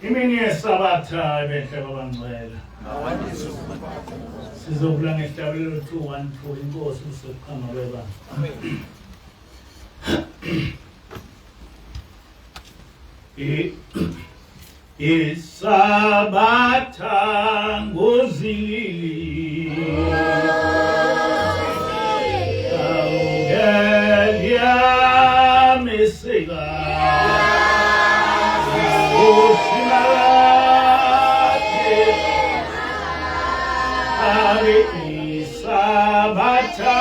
Imini yesabatha ebenhle babangcwele. Sizokula ngehlabelelo 2:1-2 inkosi usokukhanga kweba. Amen. Isabatha ngozili Augelia mesega Osinalate Ave Isabatha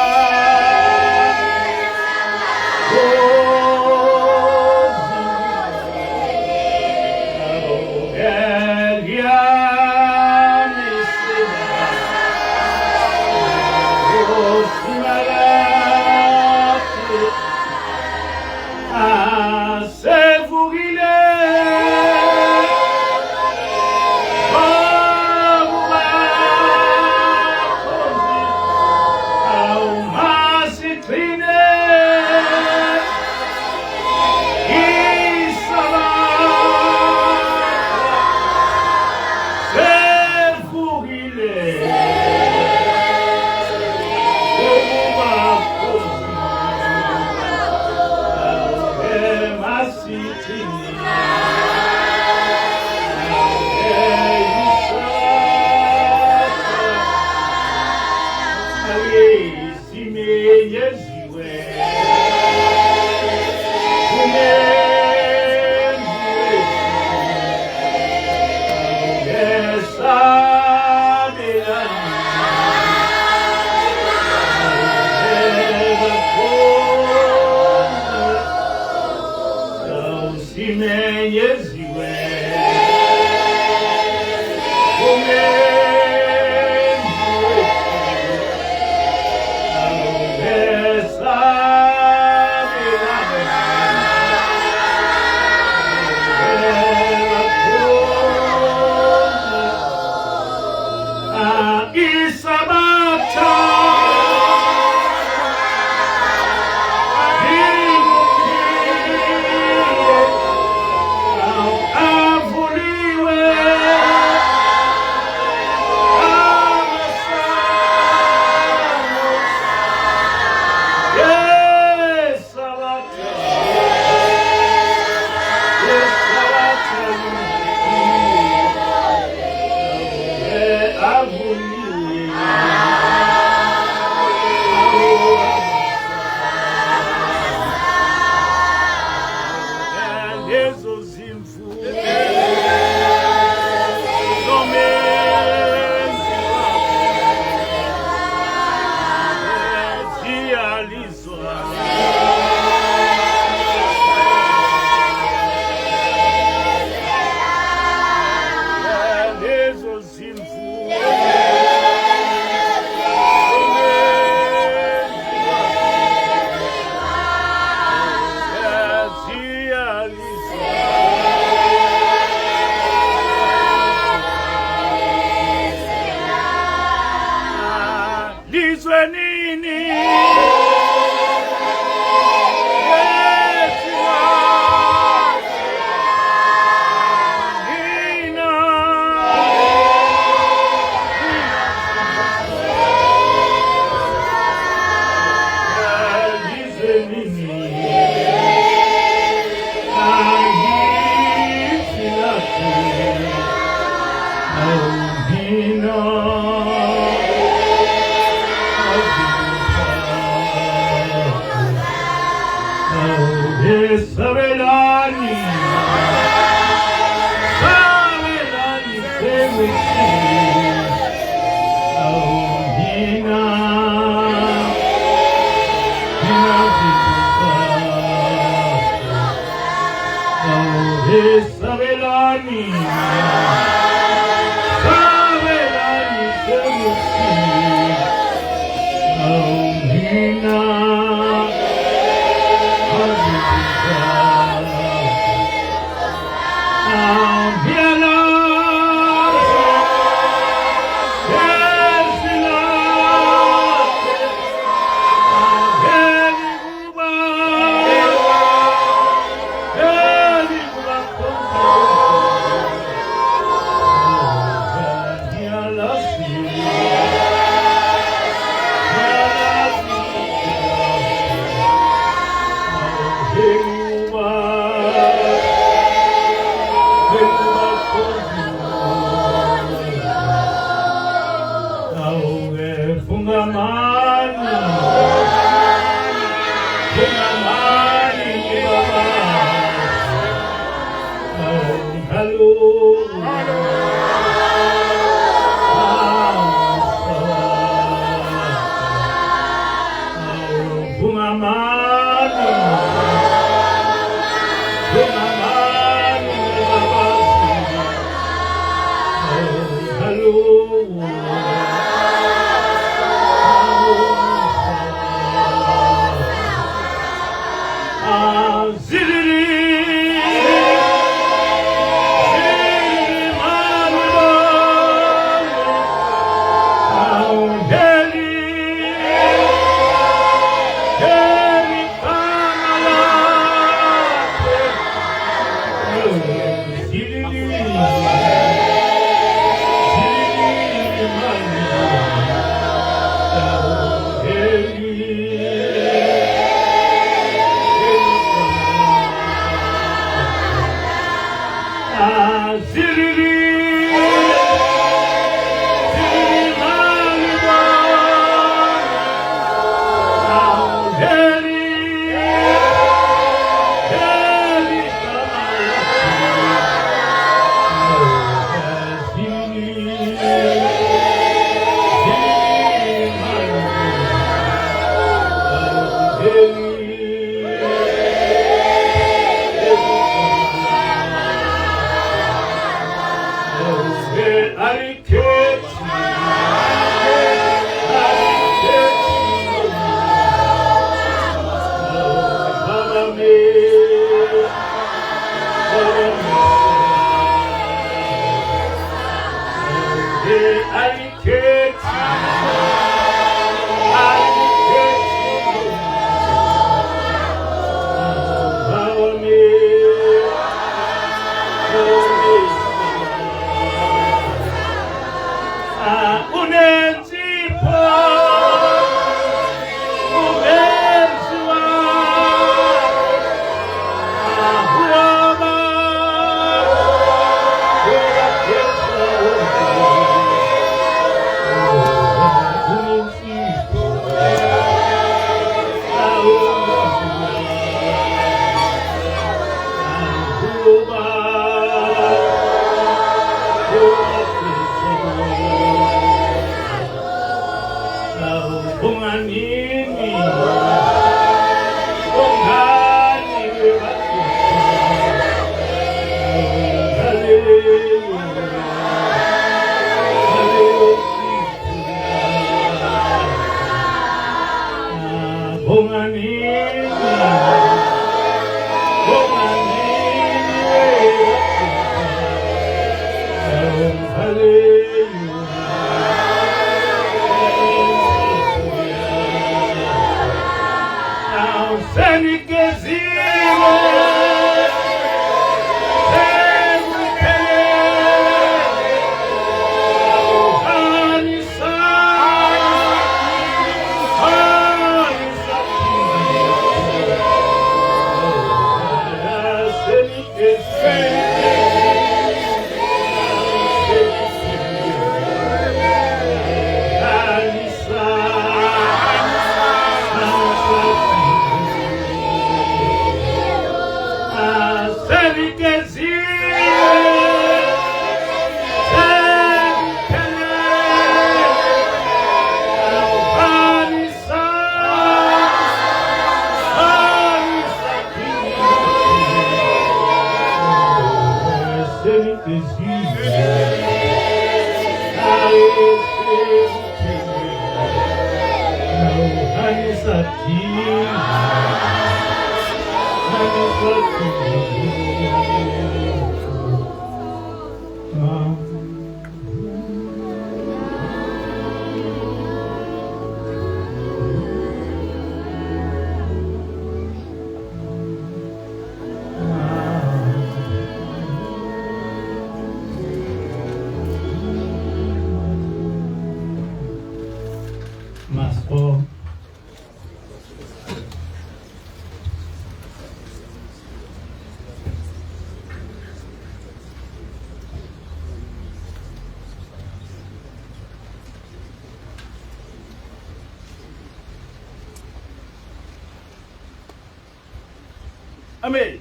Amen.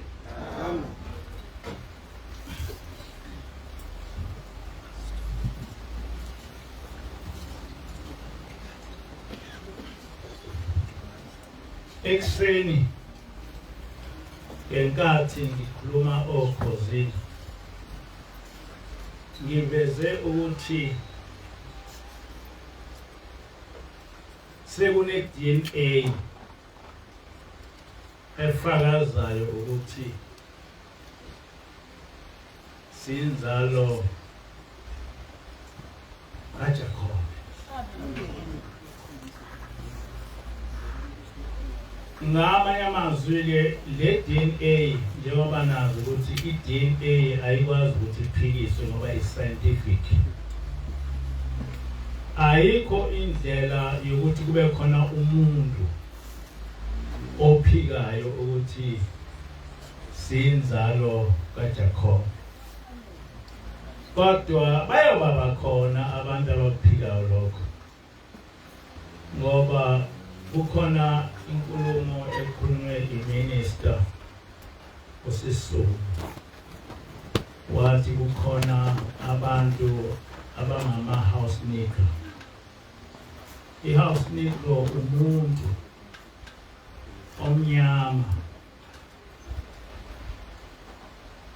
Ekseni ngenkathi ngikhuluma okhosini ngiveze ukuthi sekune DNA efakazayo ukuthi sinzalo kaJakobe. Ngamanye amazwi ke le DNA njengoba nazi ukuthi i-DNA ayikwazi ukuthi iphikiswe ngoba i-scientific. Ayikho indlela yokuthi kube khona umuntu ophikayo ukuthi sinzalo kaJakobe. Kodwa bayoba bakhona abantu abaphikayo lokho. Ngoba kukhona inkulumo ekhulunywe iminister uSethu wathi kukhona abantu abangama house nigger. I-house nigger umuntu omnyama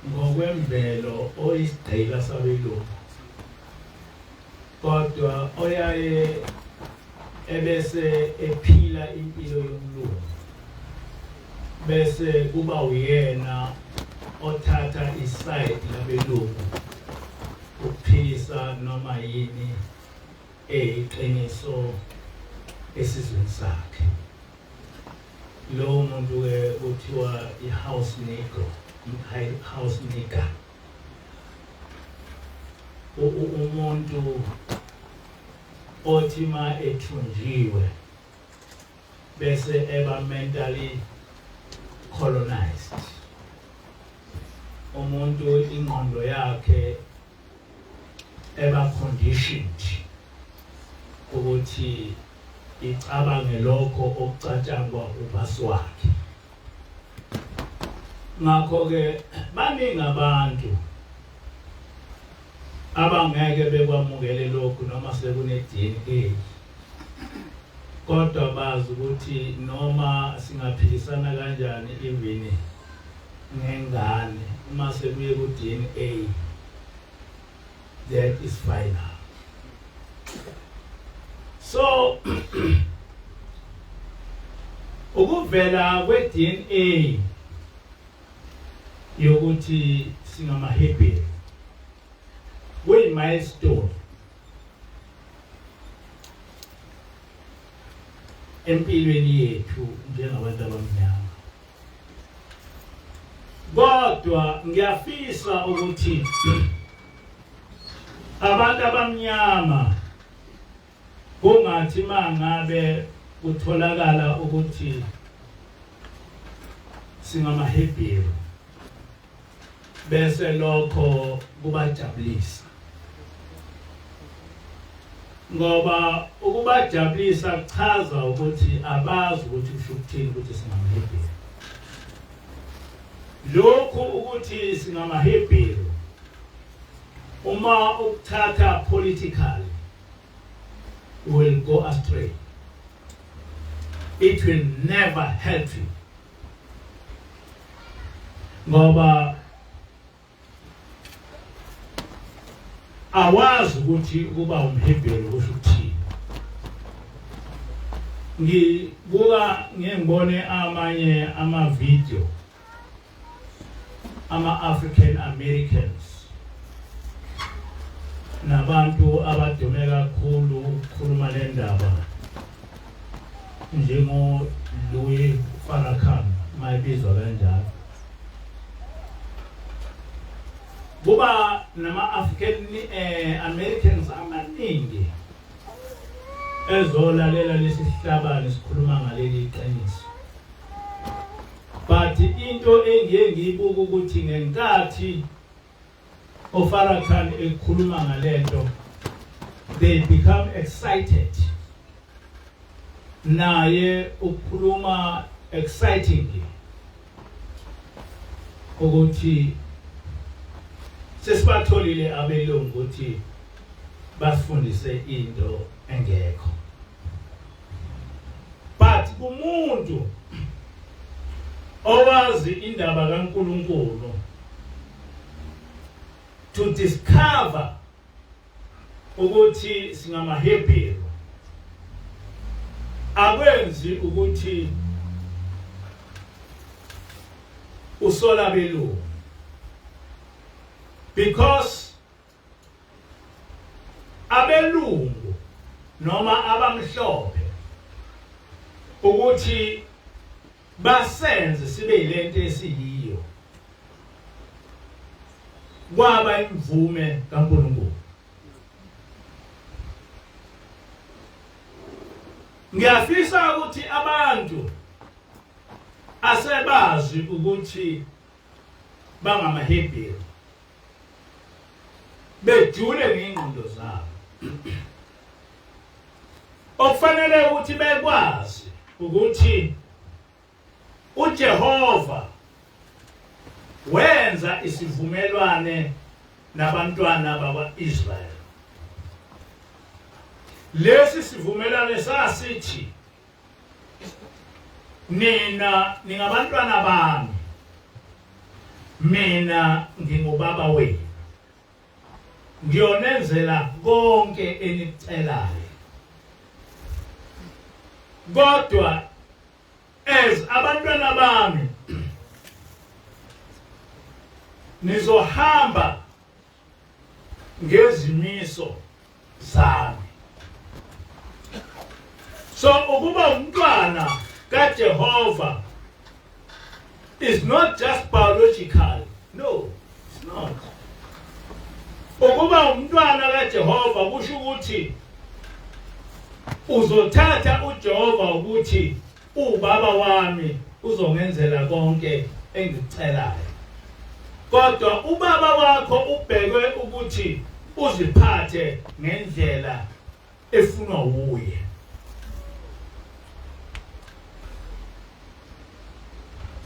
ngokwemvelo oyisigqila sabelungu, kodwa oyaye ebese ephila impilo yomlungu bese kuba uyena othatha iside labelungu ukuphilisa noma yini eyiqiniso esizweni sakhe. Lo muntu ke kuthiwa i-house nigger. Umuntu othi ma ethunjiwe bese eba mentally colonized. Umuntu ingqondo yakhe eba conditioned ukuthi icabange lokho okucatshangwa ubasi wakhe. Ngakho ke baningi abantu abangeke bekwamukele lokhu noma sekune DNA, kodwa bazi ukuthi noma singaphilisana kanjani even ngengane uma sekuye ku DNA that is final. So ukuvela kwe DNA yokuthi singamaHebheru milestone empilweni yethu njengabantu abamnyama. Kodwa ngiyafisa ukuthi abantu abamnyama kungathi mangabe kutholakala ukuthi singamaHebheru bese lokho kubajabulisa. Ngoba ukubajabulisa kuchaza ukuthi abazi ukuthi kusho ukuthini ukuthi singamaHebheru. Lokhu ukuthi singamaHebheru uma ukuthatha politically will go astray. It will never help you. Ngoba awazi ukuthi ukuba umHebheru kusho ukuthini. Ngibuka ngibone amanye ama-video ama-African Americans nabantu abadume kakhulu ukukhuluma le ndaba njengo Louis Farrakhan mayibizwa kanjalo. Kuba nama-African Americans amaningi ezolalela lesi sihlabane sikhuluma ngaleli iqiniso. But into engiye ngiyibuka ukuthi ngenkathi uFarrakhan ekhuluma ngalento, they become excited. Naye ukhuluma excitingly. ukuthi sesibatholile abelungu ukuthi basifundise into engekho. But umuntu owazi indaba kaNkulunkulu to discover ukuthi singamaHebheru akwenzi ukuthi usola belungu, because abelungu noma abamhlophe ukuthi basenze sibe yilento esiyiyo kwaba imvume kaNkulunkulu. Ngiyafisa ukuthi abantu asebazi ukuthi bangamaHebheru bejule ngengqondo zabo. Okufanele ukuthi bekwazi ukuthi uJehova wenza isivumelwane nabantwana bakwaIsrael. Lesi sivumelwane sasithi nina ningabantwana bami, mina ngingubaba wenu, ngiyonenzela konke enicelayo. Kodwa as abantwana bami nizohamba ngezimiso zami. So ukuba umntwana kaJehova is not just biological. No, it's not. Ukuba umntwana kaJehova kusho ukuthi uzothatha uJehova ukuthi ubaba wami uzongenzela konke engicelayo. Kodwa ubaba wakho ubhekwe ukuthi uziphathe ngendlela efunwa uye.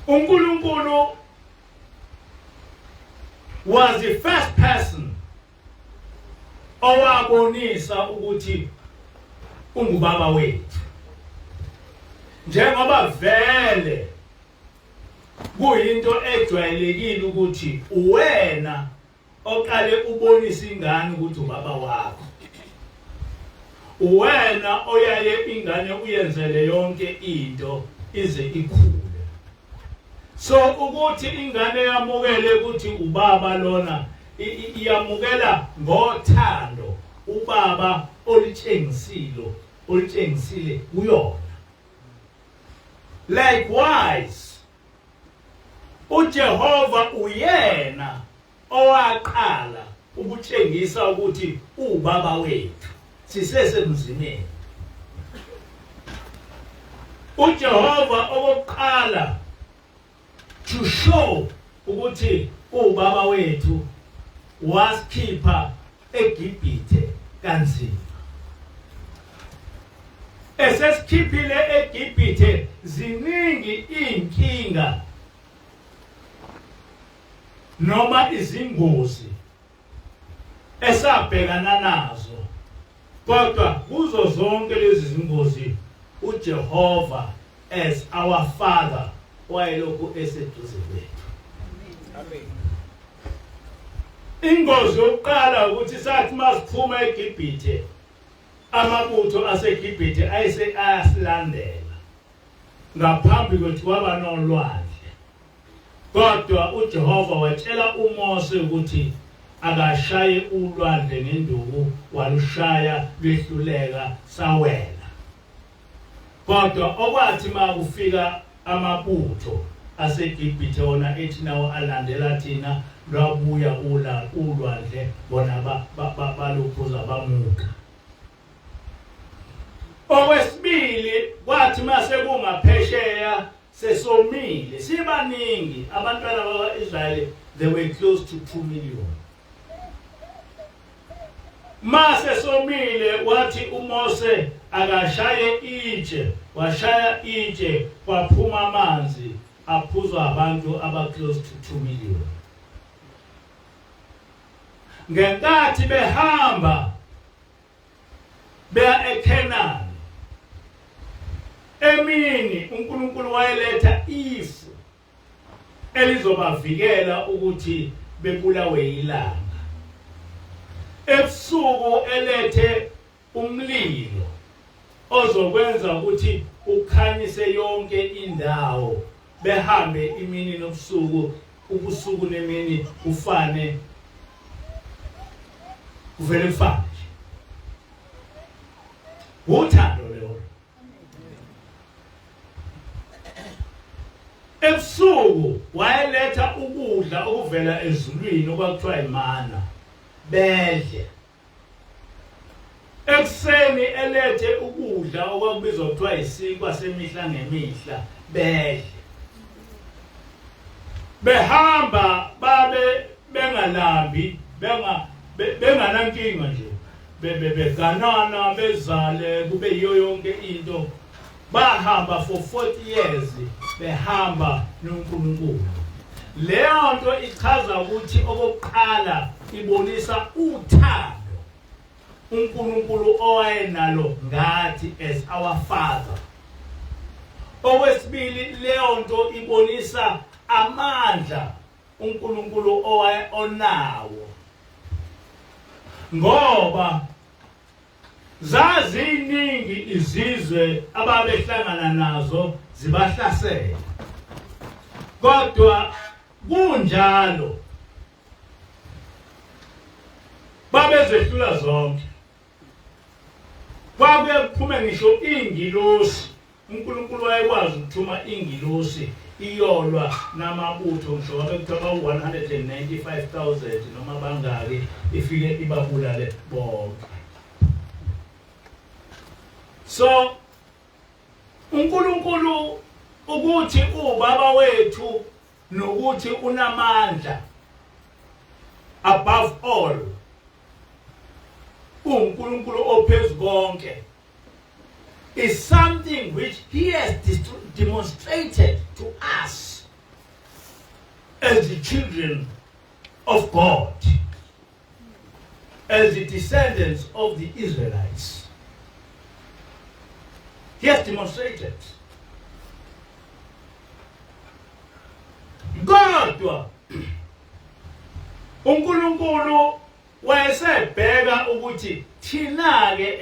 uNkulunkulu was the first person owabonisa ukuthi ungubaba wethu. Njengoba vele kuyinto ejwayelekile ukuthi uwena oqale ubonisa ingane ukuthi ubaba wakho. Uwena oyaye ingane uyenzele yonke into ize ikhule. So ukuthi ingane yamukele ukuthi ubaba lona iyamukela ngothando ubaba olitshengisile kuyona. Likewise uJehova uyena owaqala ukutshengisa ukuthi ubaba wethu sisesemzimeni. uJehova okokuqala to show ukuthi ubaba wethu wasikhipha eGibhithe kanzima. Esesikhiphile eGibhithe ziningi inkinga noma izingozi esabhekana nazo. Kodwa kuzo zonke lezi zingozi uJehova as our Father wayelokhu eseduze kwethu. Amen. Ingozi yokuqala ukuthi sathi masiphuma eGibhithe amabutho aseGibhithe ayasilandela ngaphambi kwethu kwaba nolwandle. Kodwa uJehova watshela uMose ukuthi akashaye ulwandle ngenduku, walushaya lwehluleka sawela. Kodwa okwathi makufika amabutho aseGibhithe wona ethi nawo alandela thina lwabuya ulwandle bona baluphuza bamuka. Okwesibili kwathi mase kungaphesheya sesomile sibaningi abantwana bakwaIsrael, they were close to 2 million. Mase somile wathi uMose akashaye itshe, washaya itshe kwaphuma amanzi aphuzwa abantu close to 2 million. Ngenkathi behamba beya eKhanani, emini uNkulunkulu wayeletha ifu elizobavikela ukuthi bebulawe ilanga. Ebusuku elethe umlilo ozokwenza ukuthi ukhanyise yonke indawo, behambe imini nobusuku, ubusuku nemini ufane, kuvele kufane. Uthando leyo. Ebusuku wayeletha ukudla okuvela ezulwini okwakuthiwa imana, bedle. Ekuseni elethe ukudla okwakubizwa kuthiwa isinkwa semihla ngemihla, bedle. Behamba babe bengalambi, benganankinga nje, beganana bezale kube yiyo yonke into. Bahamba for 40 years behamba noNkulunkulu. Leyo nto ichaza ukuthi okokuqala ibonisa uthando uNkulunkulu owayenalo ngathi as our Father. Okwesibili, leyo nto ibonisa amandla uNkulunkulu onawo, ngoba zaziningi izizwe ababehlangana nazo zibahlasela, kodwa kunjalo babezehlula zonke. Kwakuye kuphume ngisho ingilosi, uNkulunkulu wayekwazi ukuthuma ingilosi iyolwa namabutho ngisho abekuthiwa 195,000 noma bangaki, ifike ibabulale bonke. So uNkulunkulu ukuthi ubaba wethu nokuthi unamandla above all, uNkulunkulu ophezu konke, is something which he has demonstrated to us as the children of God, as the descendants of the Israelites. He has demonstrated. Kodwa uNkulunkulu wayesebheka ukuthi thina ke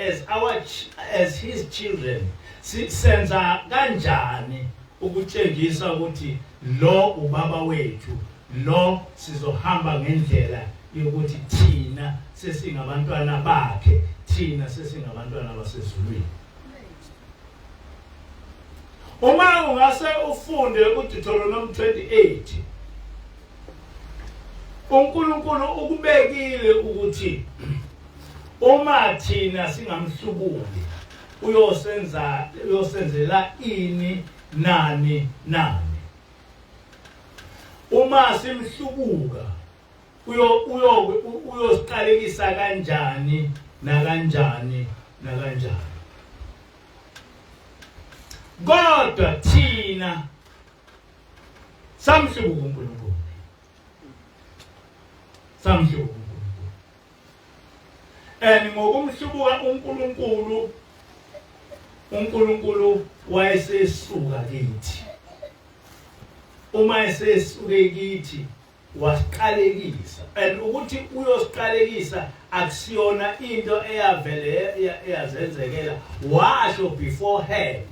as his children senza kanjani ukutshengisa ukuthi lo ubaba wethu, lo sizohamba ngendlela yokuthi thina sesingabantwana bakhe, thina sesingabantwana basezulwini. Uma ungase ufunde uDeuteronomy 28, uNkulunkulu ukubekile ukuthi uma thina singamhlubuli uyosenzela ini nani. Uma simhlubuka uyosiqalekisa kanjani nakanjani. Kodwa thina samhlubuka uNkulunkulu. And ngokumhlubuka uNkulunkulu wayesesuka kithi. Uma esesuke kithi wasiqalekisa. And ukuthi uyosiqalekisa akusiyona into eyazenzekela, washo beforehand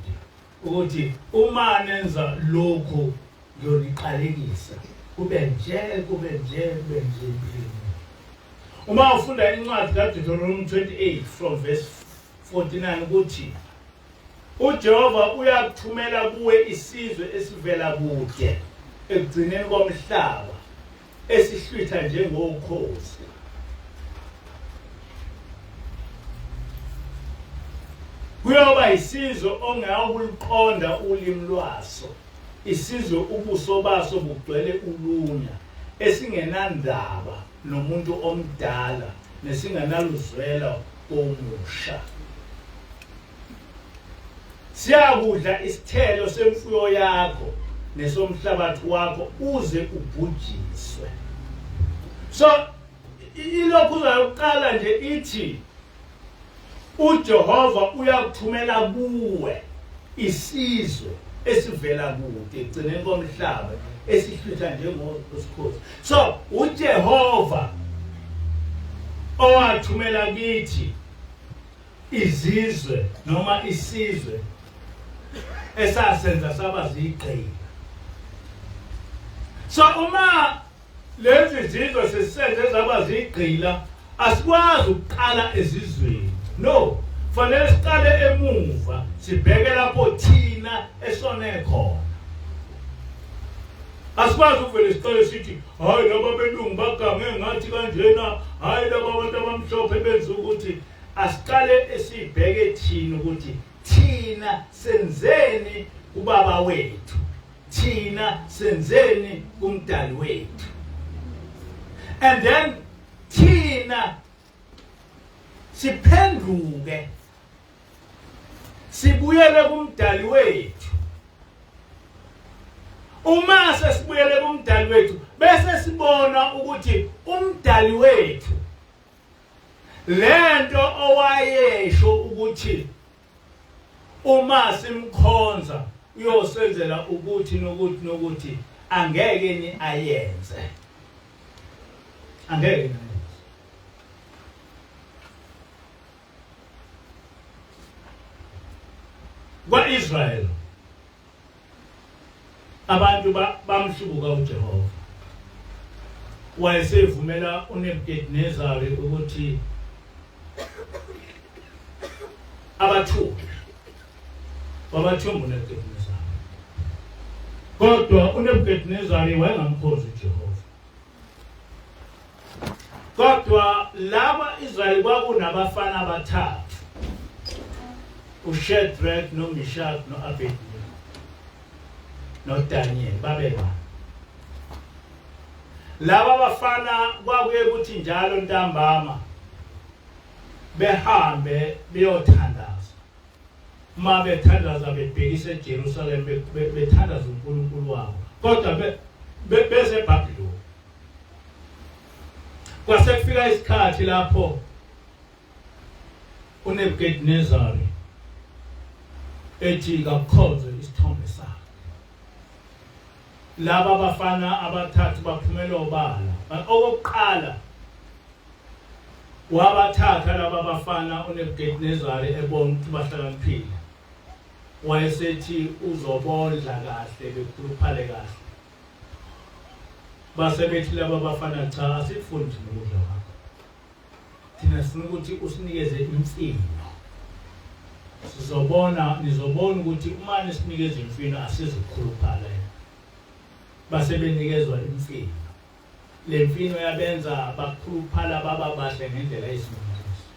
ukuthi uma nenza lokho ngiyoniqalekisa, kube nje. Uma ufunda incwadi kaDeuteronomy 28 from verse 49 ukuthi uJehova uyakuthumela kuwe isizwe esivela kude ekugcineni komhlaba esihlwitha njengokhozi. Kuyoba isizwe ongawuliqonda ulimi lwaso, isizwe ubuso baso bugcwele ulunya, esingenandaba nomuntu omdala nesinganaluzwela omusha. Siyakudla isithelo semfuyo yakho nesomhlabathi wakho uze ubhujiswe. So ilokhu uzayoqala nje ithi uJehova uyakuthumela kuwe isizwe esivela kude egcineni komhlaba esihlutha njengosikhozi. So uJehova owathumela kithi izizwe noma isizwe esasenza saba zigqila. So uma lezi zizwe sesisenze zaba zigqila asikwazi ukuqala ezizweni. No, fanele siqale emuva sibheke lapho thina esone khona. Asikwazi uvele siqale sithi hayi laba belungu bagange ngathi kanjena, hayi laba abantu abamhlophe benza ukuthi. Asiqale esibheke thina ukuthi thina senzeni ubaba wethu, thina senzeni kumdali wethu, and then thina siphenduke sibuyele kumdali wethu. Uma sesibuyele kumdali wethu bese sibona ukuthi umdali wethu lento owayesho ukuthi uma simkhonza uyosenzela ukuthi nokuthi angeke ni ayenze, angeke ni ayenze. Kwa-Israyeli abantu bamhlubuka uJehova. Wayesevumela uNebukadnezari ukuthi abathumbe wabathumba uNebukadnezari, kodwa uNebukadnezari wayengamkhozi uJehova. Kodwa laba Israyeli kwakunabafana abathathu, uShadrach noMeshach noAbednego noDaniel babeba. Laba bafana kwakuye ukuthi njalo ntambama behambe beyothandaza. Uma bethandaza bebhekise eJerusalem bethandaza uNkulunkulu wabo, kodwa bese eBhabhiloni. Kwase kufika isikhathi lapho uNebukadnezari ethi kakhonze isithombe sakhe. Laba bafana abathathu baphumela obala. Okokuqala wabathatha laba bafana uNebukadnezari ebona ukuthi bahlakaniphile. Wayesethi uzobondla kahle bekhuluphale kahle. Base bethi laba bafana cha asifundi ukudla kwakho. Thina sifuna ukuthi usinikeze imfino. Nizobona ukuthi uma nisinikeza imfino asizikhuluphala. Base benikezwa imfino. Le mfino yabenza bakhuluphala baba bahle ngendlela esimangaliso.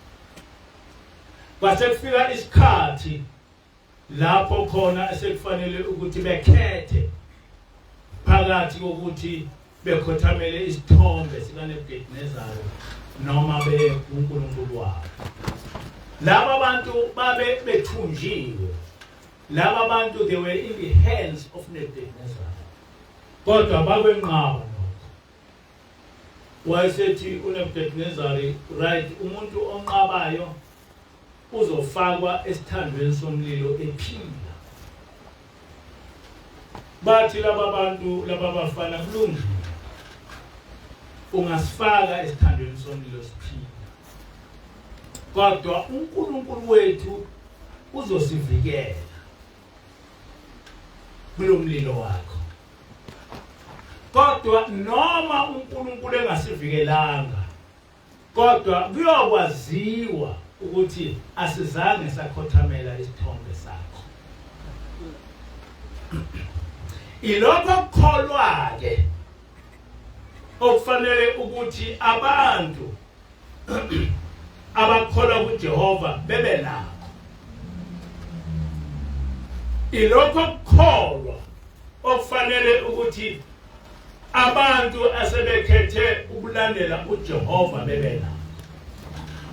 Kwase kufika isikhathi lapho khona esekufanele ukuthi bekhethe phakathi kokuthi bekhothamele isithombe sikaNebukadnezari noma uNkulunkulu wabo. Laba bantu babe bethunjiwe. Laba bantu they were in the hands of Nebuchadnezzar. Kodwa bakwenqaba lokho. Wayesethi uNebukadnezari, right, umuntu onqabayo uzofakwa esithandweni somlilo ephila. Bathi laba bantu laba bafana kulungile. Ungasifaka esithandweni somlilo siphila. Kodwa uNkulunkulu wethu uzosivikela kulomlilo wakho. Kodwa noma uNkulunkulu engasivikelanga, kodwa kuyokwaziwa ukuthi asizange sakhothamela isithombe sakho. Ilokho kukholwa ke okufanele ukuthi abantu abakholwa kuJehova bebe nakho. Ilokho kukholwa okufanele ukuthi abantu asebekhethe ukulandela uJehova bebe nakho.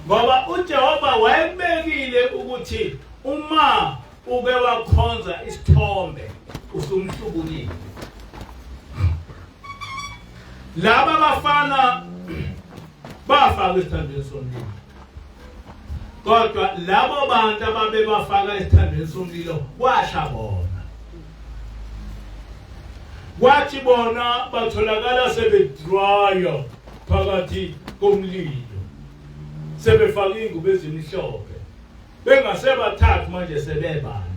Ngoba uJehova wayebekile ukuthi uma uke wakhonza isithombe usumhlubulile. laba bafana bafaka esithandweni somlilo, kodwa labo bantu ababe bafaka esithandweni somlilo kwasha bona. Kwathi bona batholakala sebedraya phakathi komlilo, sebefaka ingubo ezimhlophe, bengasebathathu manje sebebane.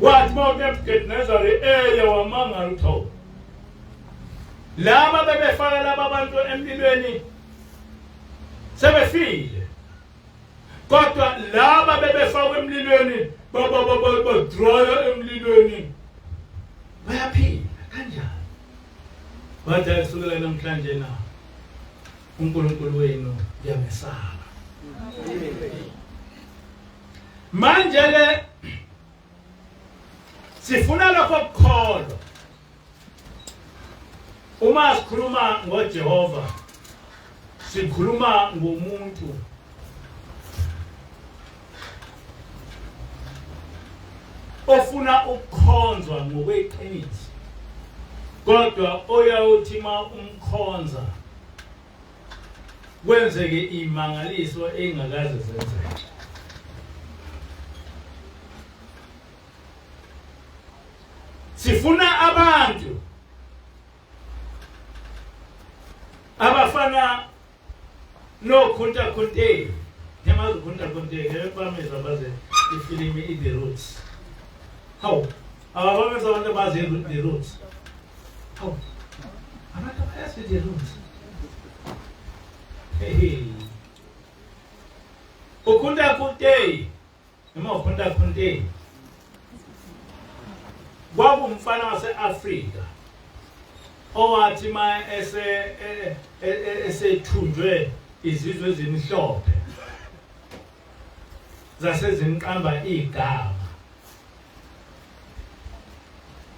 Wathi uNebukadnezari wamangala uThixo, laba bebefaka laba bantu emlilweni sebefile, kodwa laba bebefaka emlilweni badraya emlilweni bayaphila kanjani. Bathi kusukela namhlanje na uNkulunkulu wenu uyamesaba. Manje ke sifuna lokho ukukholwa. Uma sikhuluma ngoJehova, sikhuluma ngomuntu ofuna ukukhonzwa ngokweqiniso, kodwa oyawuthi ma umkhonza kwenzeke imangaliso engakaze zenzeke. Sifuna abantu abafana nokhuntakhunte, nemazi ukhuntakhunte ngempameza baze ifilimi The Roots. How? Abafana abantu bazi The Roots. How? Abantu bazi The Roots. Hey. Ukhuntakhunte, noma ukhuntakhunte kwakungumfana wase-Afrika owathi ma esethunjwe izizwe ezimhlophe zasezimqamba igama,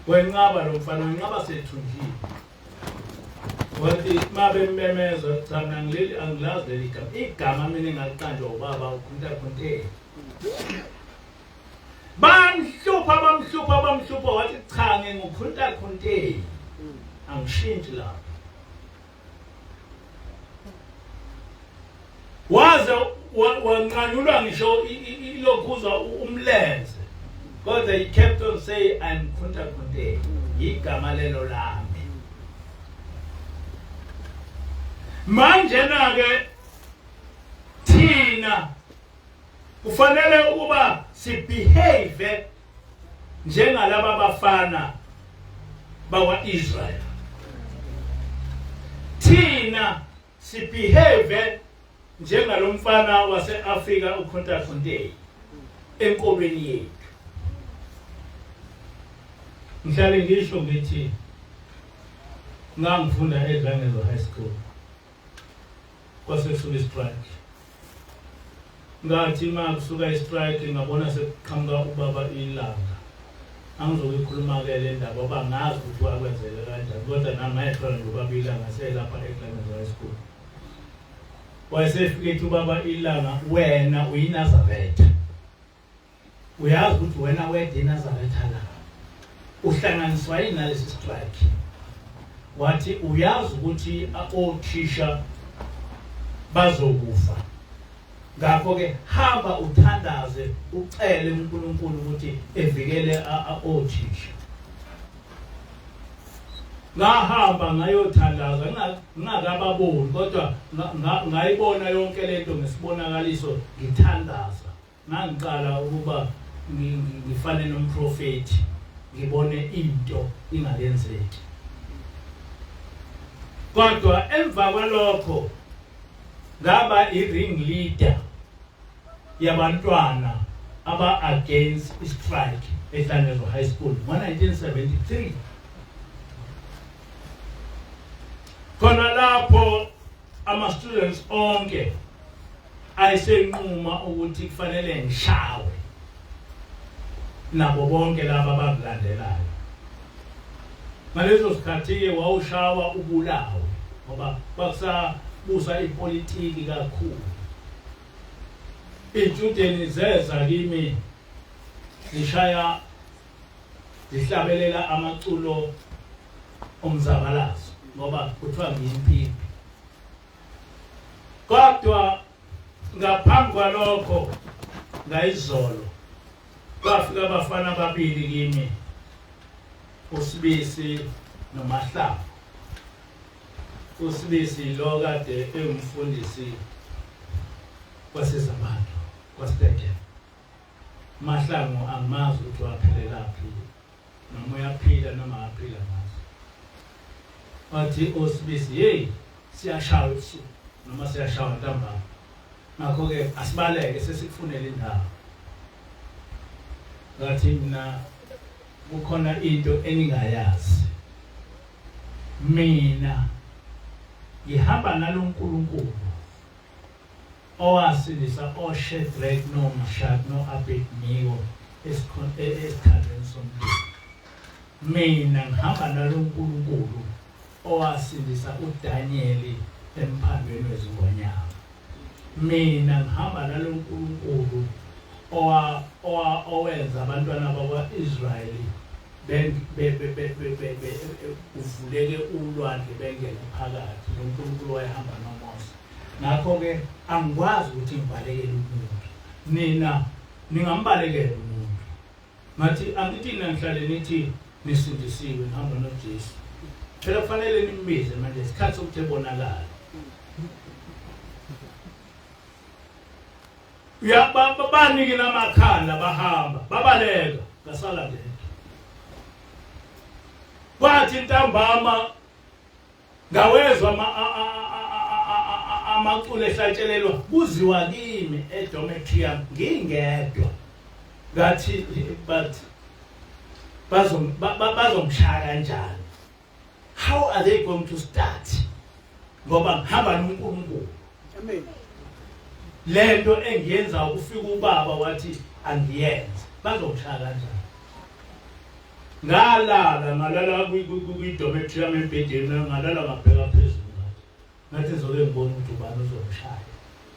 wenqaba lo mfana, wenqaba sethunjiwe. Wathi ma bemmemeza thana angilazi leli igama mina engaliqanjwa ubaba ukhuntakhunte. Bamhlupha wathi cha ngukhuntakhunte, angishintshi lapho. Waze wanqanyulwa ngisho ilokhuza umlenze, kodwa he kept on saying I'm khuntakhunte, igama lelo lami. Manje na ke thina kufanele ukuba sibehave njengalaba bafana bakwa-Israel. Thina sibehave njengalomfana wase-Afrika ukhuntakhunte enkolweni yethu. Ngihlale ngisho ngithi ngangifunda eDlangezo High School kwasekusuka istrike. Ngathi ma kusuka istrike ngabona sekuqhamuka ubaba ilanga. Angizokukhuluma ke le ndaba bangazi ukuthi wakwenzeka kanjani, kodwa namayikhona ngobaba ilanga selapha eDlangezo High School. Wayesefike ethi ubaba ilanga, wena uyinazaretha. Uyazi ukuthi wena wede eNazaretha la uhlanganiswa yini nalesi strike? Wathi uyazi ukuthi othisha bazokufa, ngakho ke hamba uthandaze ucele uNkulunkulu ukuthi evikele othisha. Ngahamba ngayothandaza ngingakababoni, kodwa ngayibona yonke lento ngesibonakaliso ngithandaza. Ngangiqala ukuba ngifane nomprofeti, ngibone into ingayenzeki. Kodwa emva kwalokho ngaba i-ring leader yabantwana aba against strike eDlangezo High School ngo-1973. Khona lapho ama-students onke ayisenquma ukuthi kufanele ngishawe nabo bonke laba abangilandelayo. Ngalezo sikhathi wawushawa ubulawe ngoba bakusabusa ipolitiki kakhulu. Ijudeni zeza kimi zishaya zihlabelela amaculo omzabalazo ngoba kuthiwa ngiyimpipi. Kodwa ngaphambi kwalokho ngayizolo kwafika abafana ababili kimi, uSibisi noMahlangu. uSibisi lo kade engumfundisi kwasezabantu kwaSteke. Mahlangu angimazi ukuthi waphelelaphi noma uyaphila noma aphila ngazo. Wathi uSibisi, hey siyashaya ubusuku noma siyashaya ntambama, ngakho ke asibaleke sesikufunela indawo. Ngathi mina kukhona into eningayazi, mina ngihamba naloNkulunkulu owasindisa oShadrach noMeshach noAbednego esikhandeni somlilo. Mina ngihamba naloNkulunkulu owasindisa uDaniel emphambeni wezingonyama. Mina ngihamba naloNkulunkulu owenza abantwana bakwaIsrayeli uvuleke ulwandle bengene phakathi. loNkulunkulu wayehamba noMose. Ngakho ke angikwazi ukuthi ngibalekele umuntu, nina ningambalekela umuntu. Ngathi angithi nangihlale nithi nisindisiwe ngihamba noJesu, phela kufanele nimbize manje isikhathi sokuthi ebonakala. Ya banike namakhala bahamba babaleka ngasala ndedwa. Kwathi ntambama ngawezwa amaculo ehlatshelelwa kuziwa kimi eDometrium ngingedwa. Ngathi but bazomshaya kanjani? How are they going to start? Ngoba ngihamba noNkulunkulu. Amen. Lento engiyenza ukufika ubaba wathi angiyenza, bazomshaya kanjani? Ngalala kwi-Dometrium embhedeni, ngalala ngabheka phezulu ngathi ngizoke ngibone ukuthi ubani uzomshaya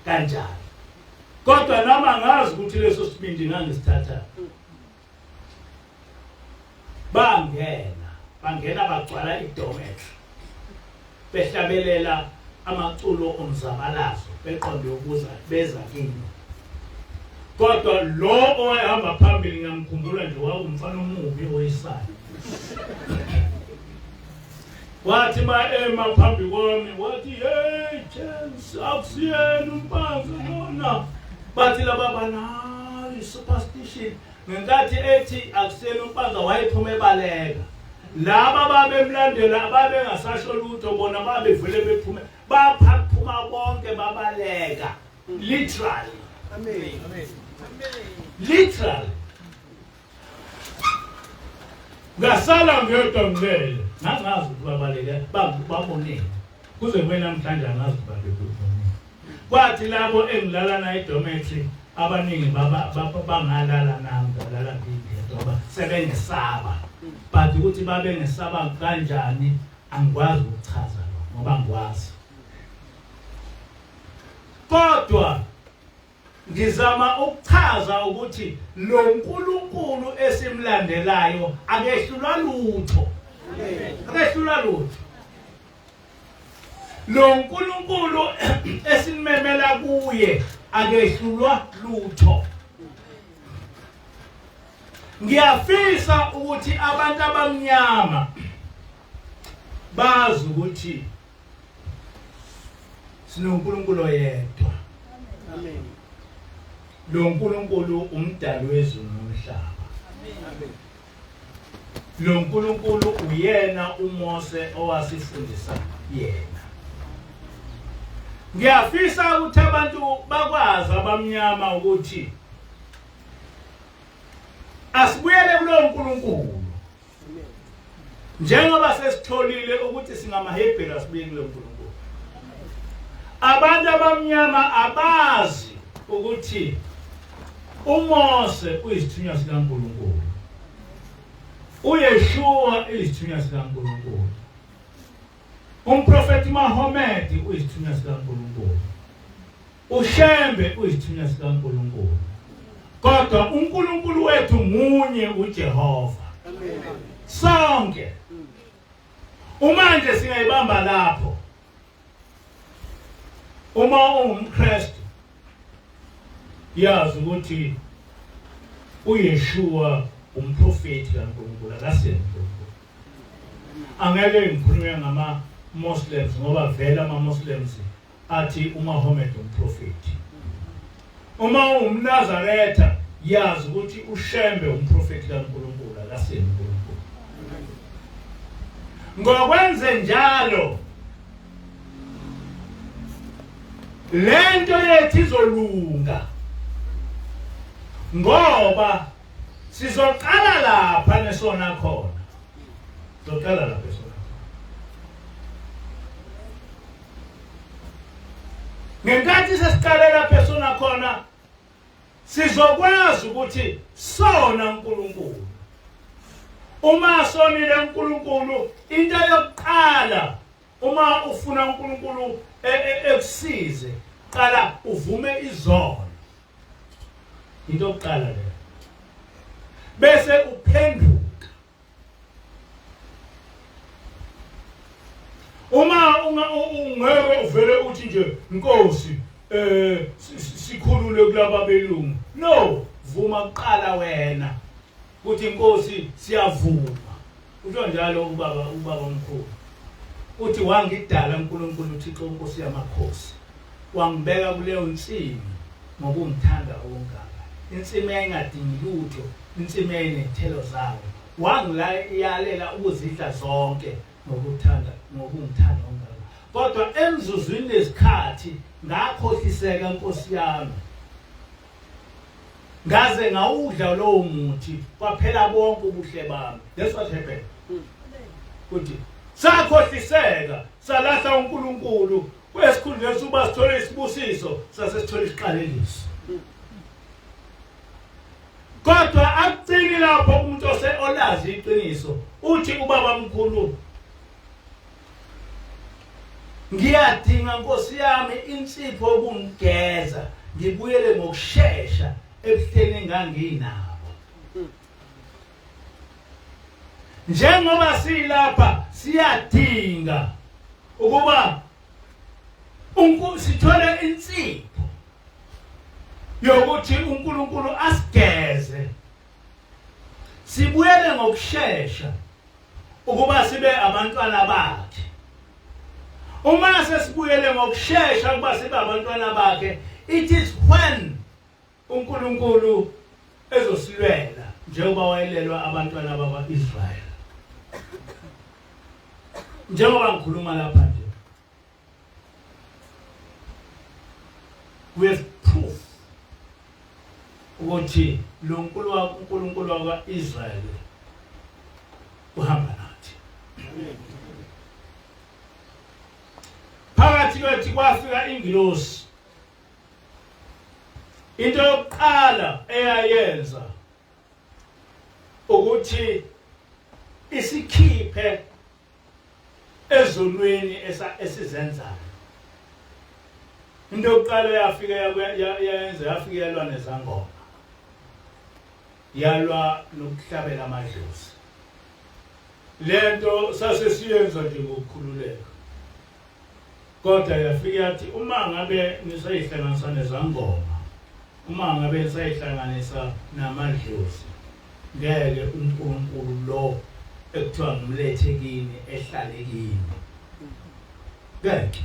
kanjani. Kodwa nami angazi ukuthi leso sibindi ngangisithatha. Bangena bagcwala iDometri behlabelela amaculo omzabalazo beqonde ukuza beza kimi. Kodwa lo owahamba phambili ngamkhumbula nje wawumfana omubi oyisayo. Wathi ema phambi kwami wathi, hey James, akusiyena umpanzi lona. Bathi laba bana superstition. Ngenkathi ethi akusiyena umpanzi wayephuma ebaleka. Laba babemlandela babengasasho lutho, bona babevele bephume baphuma bonke babaleka. Literally. Amen. Amen. Literally. Ngasala ngedwa ngilele. Nangazi ukuthi babaleke babonile. Kuze kube namhlanje angazi ukuthi babonile. Kwathi labo engilala na eDometri abaningi bangalala nami ngalala ngedwa ngoba sebengesaba. But ukuthi babengesaba kanjani angikwazi ukuchaza ngoba ngikwazi. Kodwa ngizama ukuchaza ukuthi lo nkulunkulu esimlandelayo akehlulwa lutho. Akehlulwa lutho. Lo nkulunkulu esimemela kuye akehlulwa lutho. Ngiyafisa ukuthi abantu abamnyama bazi ukuthi sinonkulunkulu oyedwa. Amen. Lo nkulunkulu umdali wezulu nomhlaba. Amen. Lo nkulunkulu uyena uMose owasifundisa yena. Ngiyafisa ukuthi abantu bakwazi abamnyama ukuthi asibuyele kulo nkulunkulu. Njengoba sesitholile ukuthi singamaHebheru asibuye kulo nkulunkulu. Abantu abamnyama abazi ukuthi uMose uyisithunywa sikaNkulunkulu. uYeshua uyisithunywa sikaNkulunkulu. Umprofeti Muhammad uyisithunywa sikaNkulunkulu. uShembe uyisithunywa sikaNkulunkulu. Kodwa uNkulunkulu wethu munye uJehova. sonke umanje singayibamba lapho. Uma ungumKristu yazi ukuthi uYeshua umprofeti kaNkulunkulu akaseNkulunkulu. Angeke ngikhulume ngama Muslims ngoba vele ama Muslims athi uMuhammad umprofeti. Uma umNazaretha yazi ukuthi uShembe umprofeti kaNkulunkulu akaseNkulunkulu. Ngokwenze njalo lento yethu izolunga ngoba sizoqala lapha nesona khona. Sizoqala lapha esona. Ngenkathi sesiqale lapha esona khona sizokwazi ukuthi sona uNkulunkulu. Uma sonile uNkulunkulu into yokuqala uma ufuna uNkulunkulu ekusize qala uvume izono. Into yokuqala le. Bese uphenduka. Uma ungeke uvele uthi nje Nkosi sikhulule kulaba belungu. No, vuma kuqala wena. Uthi Nkosi siyavuma. Usho njalo ubaba omkhulu. Uthi wangidala uNkulunkulu uThixo Nkosi yamakhosi. Wangibeka kuleyo nsimi ngoba ungithanda ongaka. Insimi engadingi lutho, insimi enezithelo zayo. Wangilayalela ukuzidla zonke ngokungithanda ongaka. Kodwa emzuzwini lesikhathi ngakhohliseka Nkosi yami. Ngaze ngawudla lowo muthi kwaphela bonke ubuhle bami. That's what happened. Kuthi sakhohliseka salahla uNkulunkulu kwesikhundleni sokuba sithole isibusiso sasesithole isiqaleliso. Kodwa akucini lapho umuntu olazi iqiniso uthi ubaba mkhulu ngiyadinga Nkosi yami insipho okungigeza ngibuyele ngokusheshsha ebuhleni enganginabo. Njengoba silapha siyadinga ukuba sithole insipho yokuthi uNkulunkulu asigeze sibuyele ngokusheshsha ukuba sibe abantwana bakhe. Uma sesibuyele ngokusheshsha ukuba sibe abantwana bakhe, it is when uNkulunkulu ezosilwela njengoba wayelelwa abantwana bakwaIsrael. Njengoba ngikhuluma lapha nje, we have proof ukuthi lo uNkulunkulu wakwaIsrael uhamba nathi. Phakathi kwethu kwafika ingilosi. Into yokuqala eyayenza ukuthi isikhiphe ezonweni esizenzayo. Into yokuqala yafika yalwa nezangoma. Yalwa nokuhlabela amadlozi. Lento sasesiyenza nje ngokukhululeka. Kodwa yafika yathi uma ngabe nisayihlanganisa nezangoma, uma ngabe nisayihlanganisa namadlozi, ngeke uNkulunkulu lo ekuthiwa ngimlethe kini ehlale kini. Ngeke.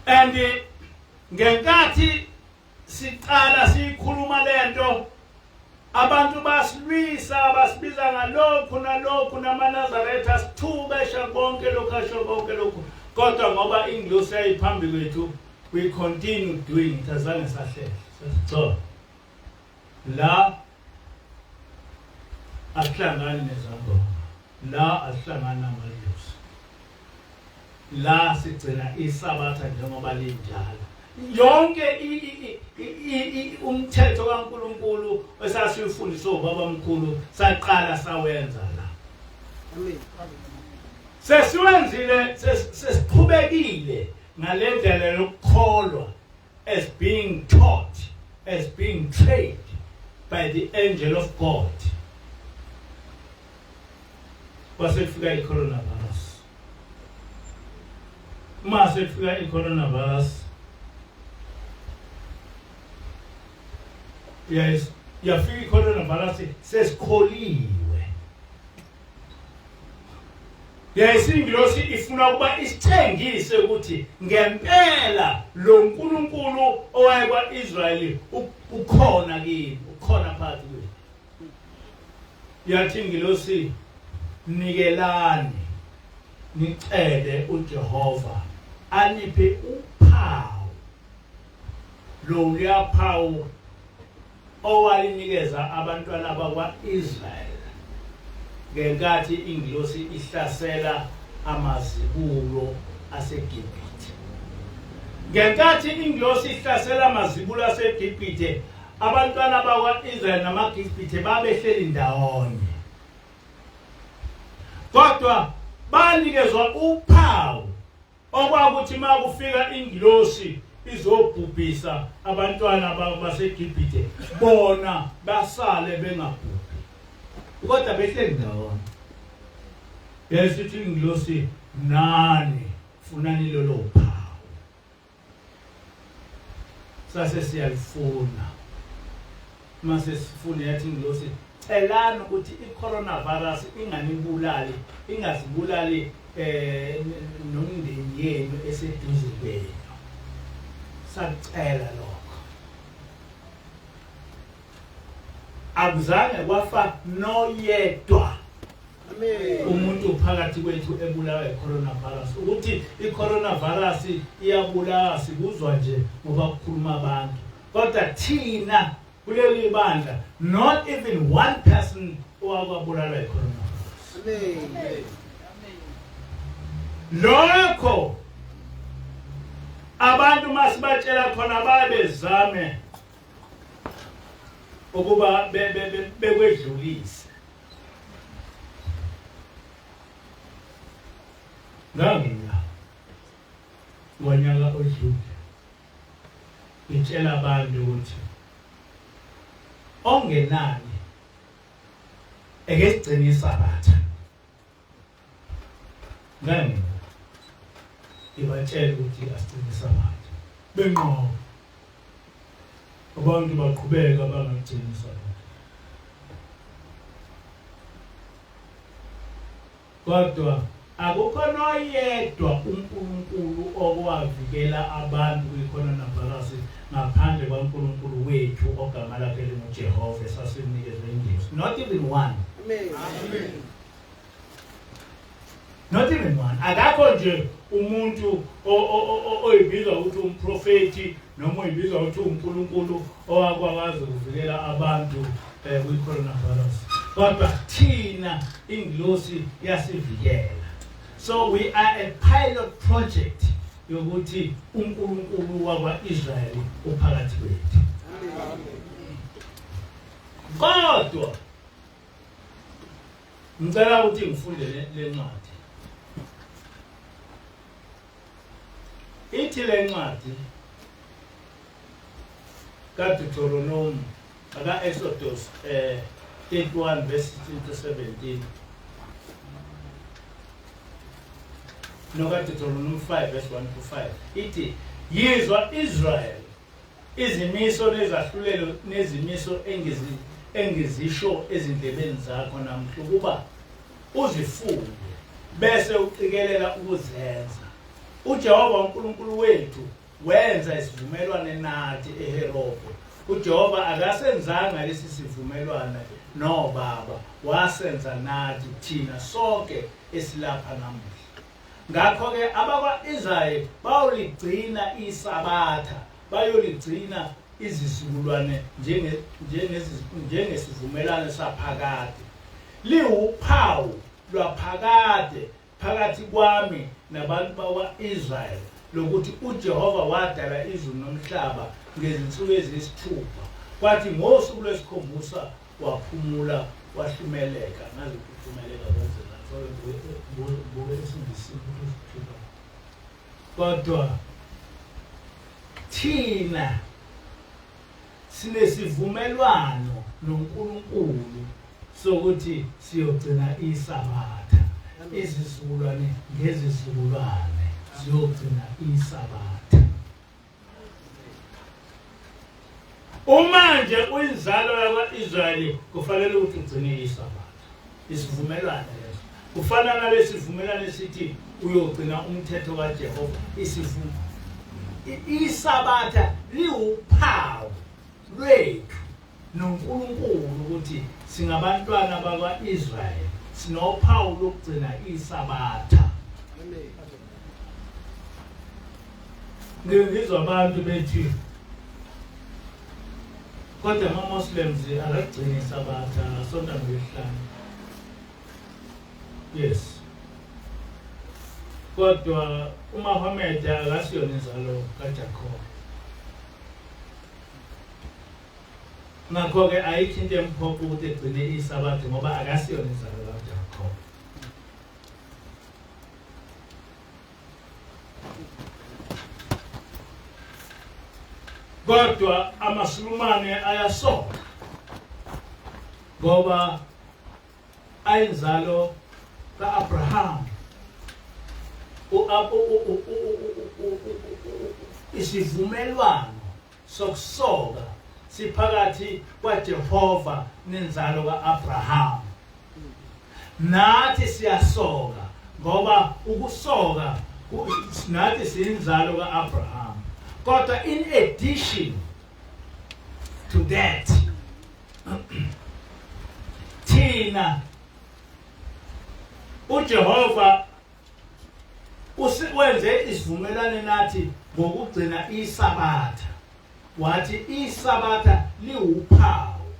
And ngenkathi siqala sikhuluma lento, abantu basilwisa basibiza ngalokhu nalokhu namaNazaretha sithuka esha konke lokho asho konke lokho. Kodwa ngoba ingilosi ayiphambi kwethu, we continue doing it azange sahlela. So la asihlangani nezangoma, la asihlangani namadlozi, la sigcina isabatha njengoba linjalo. Yonke umthetho kaNkulunkulu esasifundiswa ubaba mkhulu saqala sawenza la. Amen. Sesiwenzile sesiqhubekile ngalendlela lokukholwa as being taught, as being trained by the angel of God. kwase kufika i-coronavirus. Mase kufika i-coronavirus, yes, yafika i-coronavirus sesikholiwe. Yayisingilosi ifuna ukuba isithengise ukuthi ngempela lo nkulunkulu owayekwa Israyeli ukhona kimi, ukhona phakathi kwethu. Yathi ingilosi nikelani nicele uJehova aniphe uphawu lo phawu owalinikeza abantwana bakwa-Israyeli ngenkathi ingilosi ihlasela amazibulo aseGibhithe. Ngenkathi ingilosi ihlasela amazibulo aseGibhithe, abantwana bakwa-Israyeli namaGibhithe babehleli ndawonye. Kodwa banikezwa uphawu okwakuthi makufika ingilosi izobhubhisa abantwana baseGibhithe, bona basale bengabhubhi. Kodwa behleli ndawonye. Yesithi ingilosi nani funani lolo phawu. Sase siyalifuna. Mase sifune yathi ingilosi celani ukuthi i-coronavirus inganibulali, ingazibulali nomndeni yenu eseduze kwenu. Sacela lokho. Akuzange kwafa noyedwa umuntu phakathi kwethu ebulawa i-coronavirus. Ukuthi i-coronavirus iyabulala sikuzwa nje ngoba kukhuluma abantu. Kodwa thina kuleli bandla, not even one person owabulala i-coronavirus. Amen. Lokho abantu masibatshela khona babezame ukuba bekwedlulise. Ngangina ngonyaka odlule ngitshela abantu ukuthi ongenani ekesigcina isabatha. Ngangina ngibatshela ukuthi asigcine isabatha. Benqobo abantu baqhubeka bangagcini isabatha. Kodwa akukho noyedwa uNkulunkulu okwavikela abantu kwi-coronavirus ngaphandle kwaNkulunkulu wethu ogama lakhe linguJehova esasimnikeze ingilosi. Not even one. Amen. Not even one. Akakho nje umuntu oyibiza ukuthi umprofeti noma oyibiza ukuthi uNkulunkulu owakwazi ukuvikela abantu kwi-coronavirus. Kodwa thina ingilosi yasivikela. So we are a pilot project yokuthi uNkulunkulu wakwa-Israyeli uphakathi kwethu. Kodwa ngicela ukuthi ngifunde le ncwadi. Ithi le ncwadi kaDeuteronomy aka-Exodus 31 verse 16 to 17. NokaDeuteronomy 5 verse 1 to 5. Ithi yizwa Israel izimiso nezahlulelo nezimiso engizisho ezindlebeni zakho namhla ukuba uzifunde bese uqikelela ukuzenza. uJehova uNkulunkulu wethu wenza isivumelwano nathi eHerobho. uJehova akasenzanga lesi sivumelwano nobaba, wasenza nathi thina sonke esilapha namuhla. Ngakho ke abakwa-Israyeli bayoligcina isabatha, bayoligcina izizukulwane njengesivumelwano saphakade. Liwuphawu lwaphakade phakathi kwami nabantu bakwa-Israyeli lokuthi uJehova wadala izulu nomhlaba ngezinsuku eziyisithupha, kwathi ngosuku lwesikhombisa waphumula wahlumeleka. Nazi ukuhlumeleka kwenzeka buke esindisini ukuthi kodwa thina sinesivumelwano noNkulunkulu sokuthi siyogcina isabatha. izizukulwane ngezizukulwane ziyogcina isabatha. Manje uyinzalo yakwa-Israyeli kufanele ukuthi ugcine isabatha. Isivumelwano leso kufana nalesivumelwano esithi uyogcina umthetho kaJehova. Isabatha liwuphawu lwethu noNkulunkulu ukuthi singabantwana bakwa-Israyeli sinophawu lokugcina isabatha. Ngizwa abantu bethi kodwa ama-Muslims akagcini isabatha sonta ngolwesihlanu. Yes. Kodwa uMuhammad akasiyona inzalo kaJacob. Ngakho-ke ayikho into emphupha ukuthi egcine isabatha ngoba akasiyona inzalo kaJacob. Kodwa amaSulumane ayasoka ngoba ayinzalo ka-Abraham. Isivumelwano sokusoka siphakathi kwaJehova nenzalo ka-Abraham. Nathi siyasoka ngoba ukusoka nathi siyinzalo ka-Abraham. Kodwa in addition to that, thina uJehova wenze isivumelwano nathi ngokugcina isabatha. Wathi isabatha liwuphawu.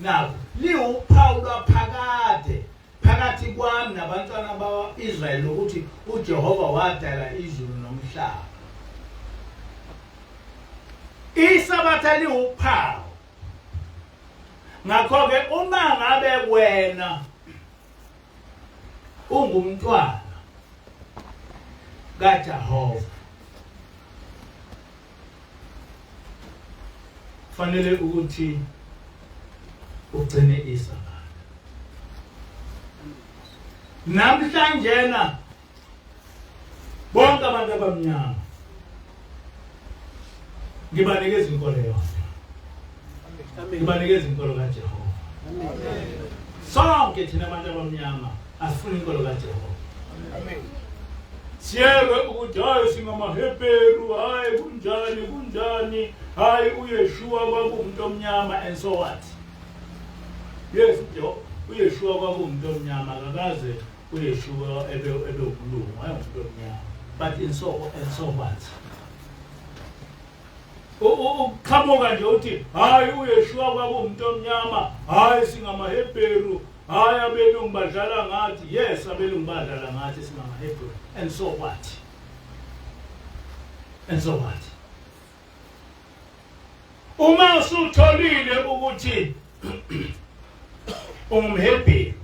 Nakho liwuphawu lwaphakade phakathi kwami nabantwana bakwa-Israyeli ukuthi uJehova wadala izulu nomhlaba. Isabatha liwuphawu. Ngakho-ke uma ngabe wena ungumntwana kaJehova fanele ukuthi ugcine isabatha. Namhlanje bonke abantu abamnyama ngibanikeza inkolo yodwa. Ngibanikeza inkolo kaJehova. Sonke thina abantu abamnyama asifuni inkolo kaJehova. Siyeke ukuthi hayi singamaHebheru, hayi kunjani, hayi uYeshua kwakumuntu omnyama and so what. Yes, uYeshua kwakumuntu omnyama akakaze uYeshua ebe ukulungu, hayi umuntu omnyama. But in so what. Uqhamuka nje uthi hayi uYeshua kwakumuntu omnyama, hayi singamaHebheru, hayi abelungu badlala ngathi. Yes, abelungu badlala ngathi singamaHebheru. And so what? And so what? Uma usutholile ukuthi ungumHebheru,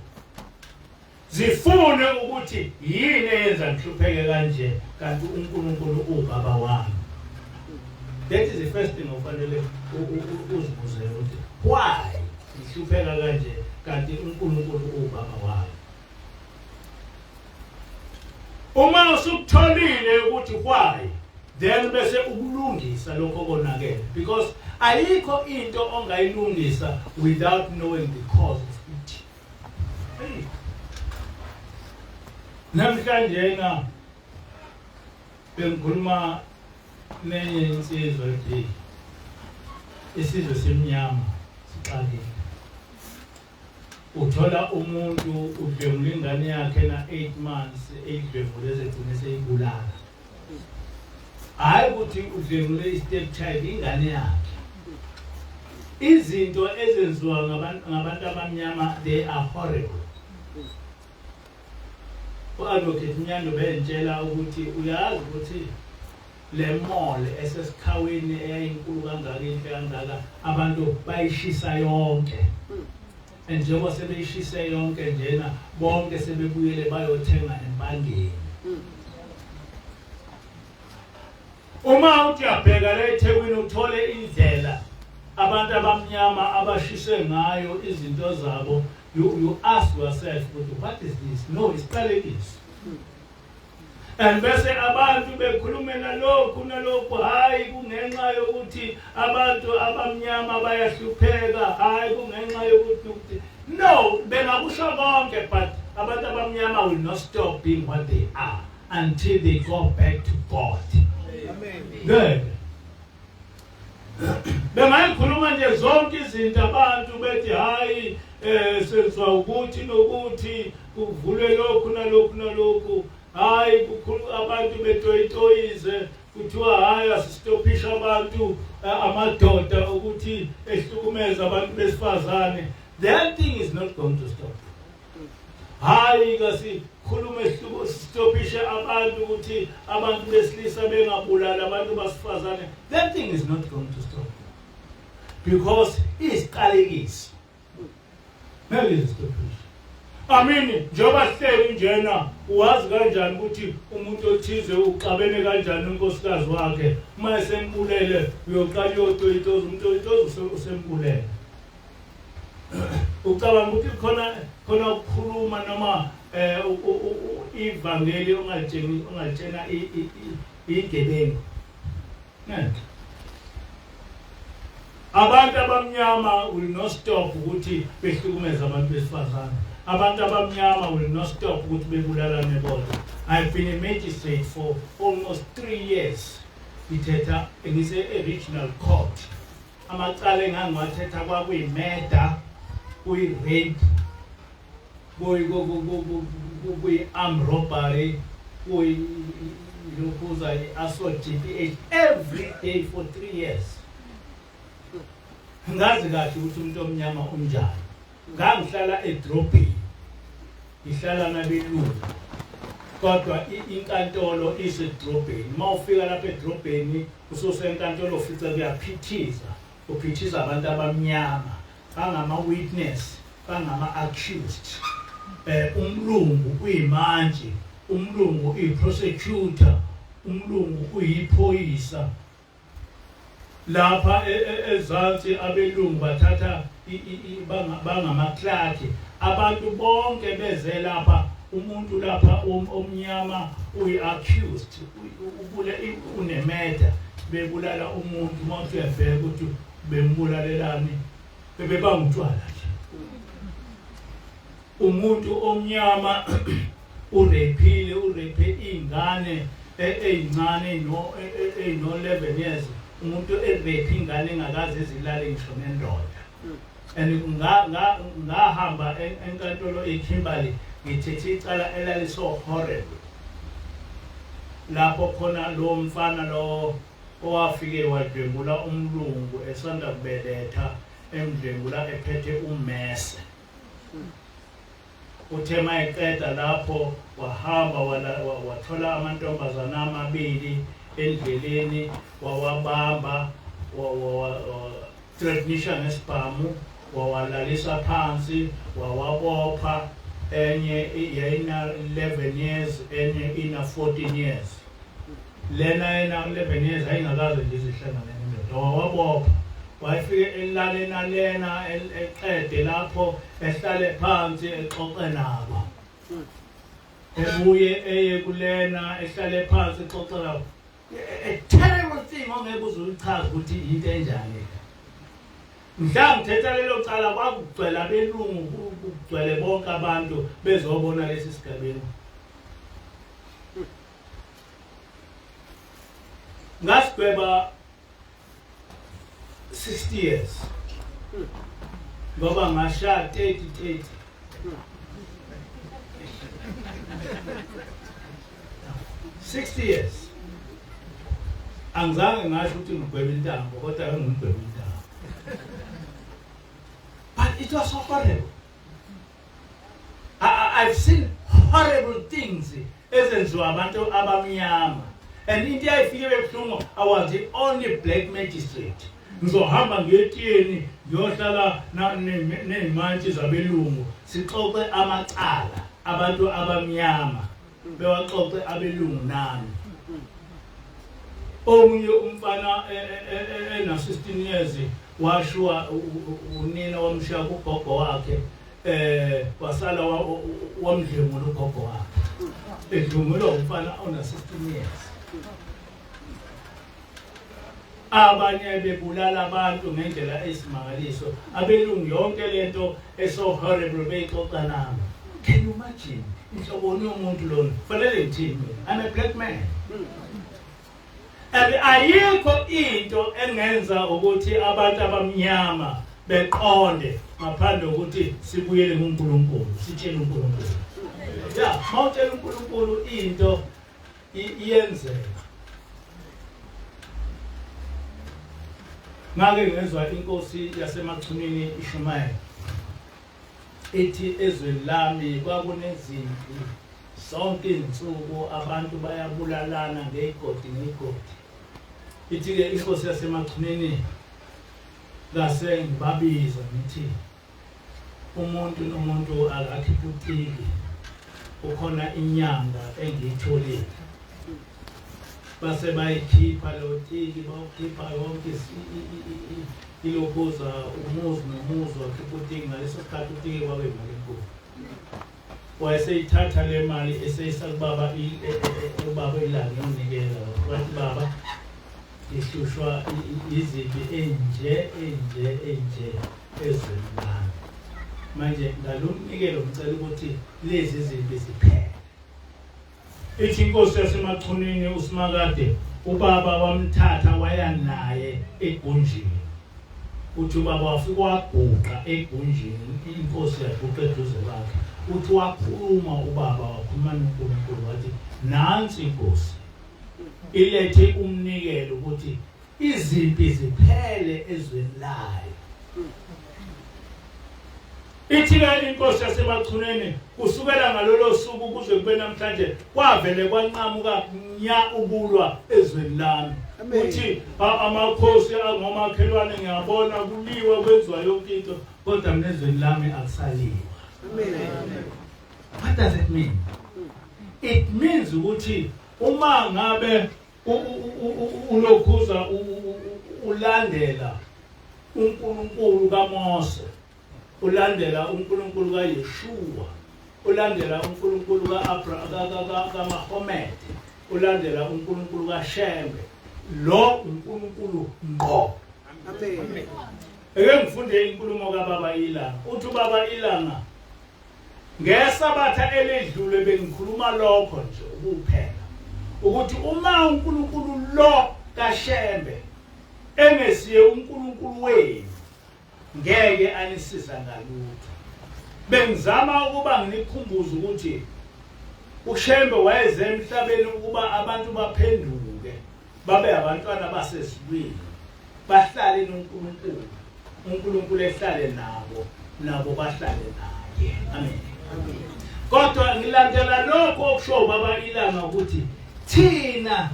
zifune ukuthi yini eyenza ngihlupheke kanje kanti uNkulunkulu ubaba wami. That is the first thing ofanele uzibuze ukuthi why ngihlupheka kanje kanti uNkulunkulu ubaba wami. Uma usukutholile ukuthi why, then bese ukulungisa lokho konakele, because ayikho into ongayilungisa without knowing the cause of it. Hey. Namhlanje bengikhuluma nenye insizwa ethi isizwe semnyama sixakile. Uthola umuntu udlengula ingane yakhe na 8 months edlengule ezegcine seyibulala. Hayi ukuthi udlengule i-stepchild ingane yakhe. Izinto ezenziwa ngabantu abamnyama, they are horrible. U-Advocate Mnyando bentshela ukuthi uyazi ukuthi le mall esesikhaweni eyayinkulu kangaka inhle kangaka abantu bayishisa yonke. Njengoba sebeyishise yonke njena bonke sebebuyele bayothenga empangeni. Uma uthi uyabheka la eThekwini uthole indlela abantu abamnyama abashise ngayo izinto zabo you ask yourself, what is this? No, it's this. And bese abantu bekhulumela lokhu nalokhu hayi kungenxa yokuthi abantu abamnyama bayahlupheka hayi kungenxa yokuthi no bengakusho konke but abantu abamnyama will not stop being what they are until they go back to God. Amen. Good. Bengayikhuluma nje zonke izinto abantu bethi hayi senzwa ukuthi nokuthi kuvulwe lokhu nalokhu hayi kukhulu abantu betoyitoyize kuthiwa hayi asistopisha abantu amadoda ukuthi ehlukumeza abantu besifazane. That thing is not going to stop. Hayi kasi khuluma stopisha abantu ukuthi abantu besilisa bengabulala abantu basifazane. That thing is not going to stop. Because isiqalekisi. Maybe stopisha. Njoba sihleli njena uwazi kanjani ukuthi umuntu othize uxabene kanjani unkosikazi wakhe uma esembulele uyoqala uyotoyitoza umuntu oyitoza usembulele. Ucabanga ukuthi khona ukukhuluma noma ivangeli ongatshena igebengu. Abantu abamnyama will not stop ukuthi behlukumeza abantu besifazane. Abantu abamnyama will not stop ukuthi bebulalane bodwa. I've been a magistrate for almost 3 years. Ngithetha regional court. Amacala engangiwathetha kwakuyimurder, kuyi-rape, kuyi-armed robbery, kuyi-lokhuza i-assault GPH every day for 3 years. Ngazi kahle ukuthi umuntu omnyama unjani. Ngangihlala edrobheni. Ngihlala nabelungu. Kodwa inkantolo isedrobheni. Uma ufika lapha edrobheni usosenkantolo ufica kuyaphithiza. Uphithiza abantu abamnyama. Bangama-witness, bangama-accused. Umlungu uyimanje. Umlungu uyi-prosecutor. Umlungu uyiphoyisa. Lapha ezansi abelungu bathatha bangamaklaki. Abantu bonke beze lapha umuntu lapha omnyama uyi-accused. Unemurder. Bebulala umuntu manje uyabheka ukuthi bembulalelani bebebangutshwala nje. Umuntu omnyama urepe ingane eyincane no 11 years. Umuntu erepe ingane engakaze izilale ngisho nendoda. And ngahamba enkantolo eKimberley ngithethe icala elaliso horrible. Lapho khona lo mfana lo owafike wadlwengula umlungu esanda kubeletha emdlwengula ephethe ummese. Uthe mayeqeda lapho wahamba wathola amantombazana amabili endleleni wawabamba threatenisha ngesibhamu wawalalisa phansi wawabopha enye yayina 11 years enye ina 14 years. Lena ina 11 years ayingakaze nje zihlangane nendoda wawabopha wayefike elale nalena eqede lapho ehlale phansi exoxe nabo. Ebuye eye kulena ehlale phansi exoxe nabo. A terrible thing ongeke uzuchaza ukuthi into enjani. Mhla ngithetha lelo cala kwakugcwele abelungu kugcwele bonke abantu bezobona lesi sigabeni. Ngasigweba 60 years. Ngoba ngashaya 30. 60 years. Angizange ngasho ukuthi ngigweba intambo kodwa ngigweba intambo. But it was so horrible. I've seen horrible things ezenziwa abantu abamnyama. And into ayifike bebuhlungu, I was the only black magistrate. Ngizohamba ngiyetiyeni ngiyohlala nezimantshi zabelungu sixoxe amacala abantu abamnyama bewaxoxe abelungu nami. Omunye umfana ena 16 years washiwa unina wamshiya kugogo wakhe wasala wamdlengula ugogo wakhe edlungulwa umfana ona 16 years. Abanye bebulala abantu ngendlela esimangaliso, abelungu yonke lento eso horrible beyixoxa nami. Can you imagine? Inhloboni yomuntu lona fanele ngithini? I'm a black man. Ayikho into engenza ukuthi abantu abamnyama beqonde ngaphandle ukuthi sibuyele kuNkulunkulu, sitshele uNkulunkulu. Yeah, mawutshela uNkulunkulu into iyenzeka. Ngake ngezwa inkosi yasemachunini ishumayela ethi ezweni lami kwakunezimpi sonke izinsuku abantu bayabulalana ngegodi ngegodi. Ithi-ke inkosi yasemachunini ngase ngibabiza ngithi umuntu nomuntu akakhipha utiki, ukhona inyanga engiyitholile. Base bayikhipha lo tiki, bawukhipha yonke ilokuza umuzi nomuzi wakhipha utiki. Ngaleso sikhathi utiki kwabe imali enkulu. Wayeseyithatha le mali eseyisa kubaba ubaba ilanga yonikela wathi baba ihlushwa izibi enje ezweni lami. Manje ngalomnikelo ngicela ukuthi lezi zinto ziphele. Ithi inkosi yasemachunini uSimakade ubaba wamthatha waya naye egunjini. Uthi ubaba wafika waguqa egunjini, inkosi yaguqa eduze kwakhe. Uthi wakhuluma ubaba wakhuluma noNkulunkulu wathi nansi inkosi ilethe umnikelo ukuthi izimpi ziphele ezweni layo. Ithi-ke inkosi yasemachuneni kusukela ngalolo suku kuze kube namhlanje kwavele kwanqamuka nya ubulwa ezweni lami. Uthi amakhosi angomakhelwane ngiyabona kuliwa kwenziwa yonke into kodwa mina ezweni lami akusaliwa. What does it mean? It means ukuthi uma ngabe ulokhuza ulandela uNkulunkulu kaMose, ulandela uNkulunkulu kaYeshua, ulandela uNkulunkulu kaMahomed, ulandela uNkulunkulu kaShembe, lo uNkulunkulu ngqo. Amen. Eke ngifunde inkulumo kaBaba Ilanga. Uthi uBaba Ilanga ngesabatha eledlule bengikhuluma lokho nje ukuphela ukuthi uma uNkulunkulu lo kaShembe engesiye uNkulunkulu wenu ngeke anisiza ngalutho. Bengizama ukuba nginikhumbuze ukuthi uShembe wayeze emhlabeni ukuba abantu baphenduke babe abantwana basezulwini, bahlale noNkulunkulu, uNkulunkulu ehlale nabo bahlale naye. Amen. Kodwa ngilandela lokho okusho uBaba Ilanga ukuthi thina,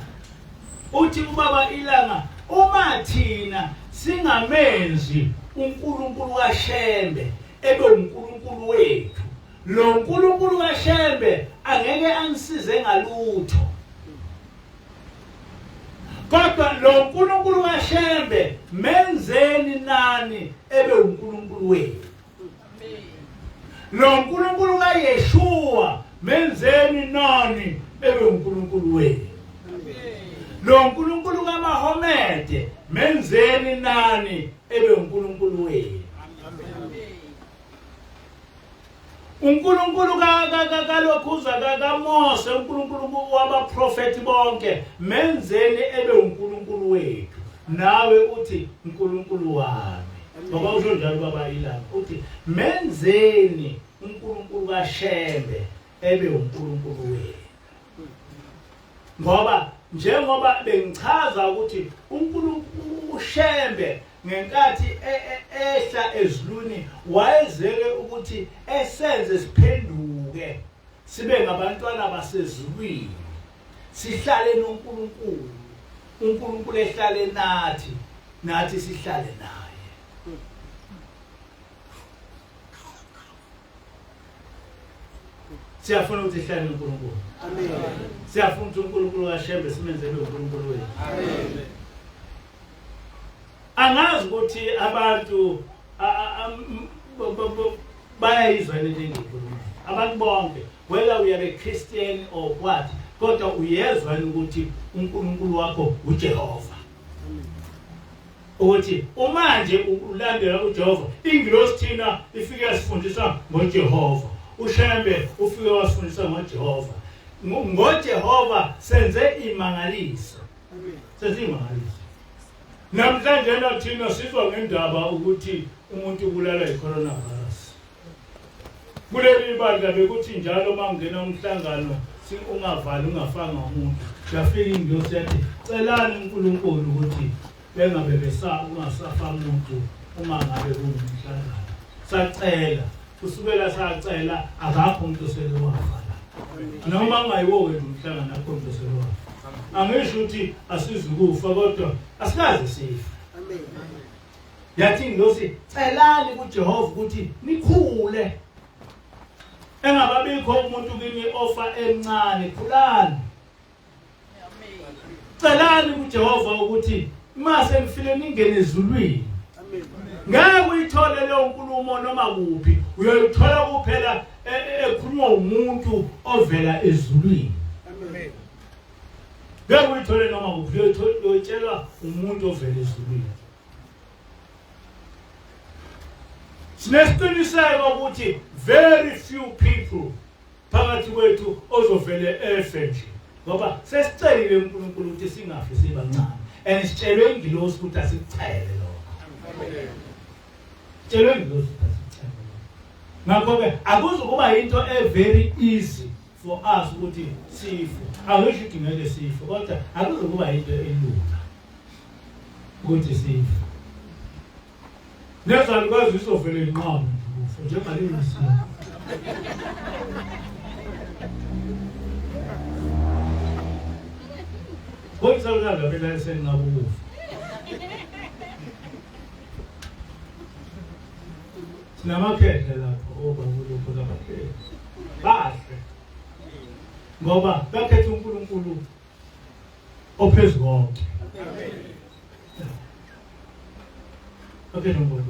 uthi uBaba Ilanga uma thina singamenzi uNkulunkulu kaShembe ebe uNkulunkulu wethu, lo uNkulunkulu kaShembe angeke angisize ngalutho. Kodwa lo uNkulunkulu kaShembe menzeni nani ebe uNkulunkulu wethu. Lo uNkulunkulu kaYeshua menzeni nani ebe uNkulunkulu wethu. Lo uNkulunkulu kaMahomed menzeni nani ebe uNkulunkulu wethu. uNkulunkulu kalokhuza kaMose, uNkulunkulu wabaprofeti bonke menzeni ebe uNkulunkulu wethu. Nawe uthi uNkulunkulu wami. Ngoba usho njalo Baba Ilanga uthi menzeni uNkulunkulu kaShembe ebe uNkulunkulu wethu. Ngoba njengoba bengichaza ukuthi uNkulunkulu uShembe ngenkathi ehla ezulwini wayezeke ukuthi esenze siphenduke sibe ngabantwana basezulwini, sihlale noNkulunkulu, uNkulunkulu ehlale nathi sihlale naye. Siyafuna ukuthi sihlale noNkulunkulu. Amen. Siyafuna ukuthi uNkulunkulu kaShembe simenzele uNkulunkulu wethu. Amen. Angazi ukuthi abantu bayayizwa lento engiyikhulumayo. Abantu bonke, whether we are a Christian or what, kodwa uyezwa ukuthi uNkulunkulu wakho uJehova. Ukuthi umanje ulandela uJehova, ingilosi thina ifike yasifundisa ngoJehova. uShembe ufike wasifundisa ngoJehova. NgoJehova senze imangaliso. Senze imangaliso. Namhlanje nathina sizwa ngendaba ukuthi umuntu ubulala iCoronavirus. Kuleli bandla bekuthi njalo mangena umhlangano ungavali ungafanga umuntu. Yafika ingilosi yathi celani uNkulunkulu ukuthi bengabe ungasafa umuntu uma ngabe kungumhlangano. Sacela kusukela sacela akakho umuntu oselewafala. Noma ngayiwo ke umhlangano akho umuntu oselewafala. Angisho ukuthi asizukufa kodwa asikaze sife. Amen. Yathi ngiyosi celani kuJehova ukuthi nikhule. Engababikho umuntu kini ofa encane khulani. Amen. Celani kuJehova ukuthi mase nifile ningene ezulwini. Amen. Ngeke uyithole leyo nkulumo noma kuphi. Uyayithola kuphela ekhulunywa umuntu ovela ezulwini. Amen. Ngeke uyithole noma kuphi. Uyitshela umuntu ovela ezulwini. Sinesiqiniseko ukuthi very few people phakathi kwethu ozovele efe nje. Ngoba sesicelile uNkulunkulu ukuthi singafi sibancane. And sitshelwe ingilosi ukuthi asicele lokho. Amen. Sitshelwe ingilosi ukuthi asicele. Ngakho-ke akuzukuba into very easy for us ukuthi sife. Akusho ukuthi ngeke sife kodwa akuzukuba into elula ukuthi sife. Nezalo kwazi isovele inqamo ukufa njengaleli simo. Ngokusabela phela senqaba ukufa. Sinamakhethe lapho obabulupho labaphela. Bahle. Ngoba bakhethe uNkulunkulu ophezulu konke. Amen. Okay, no more.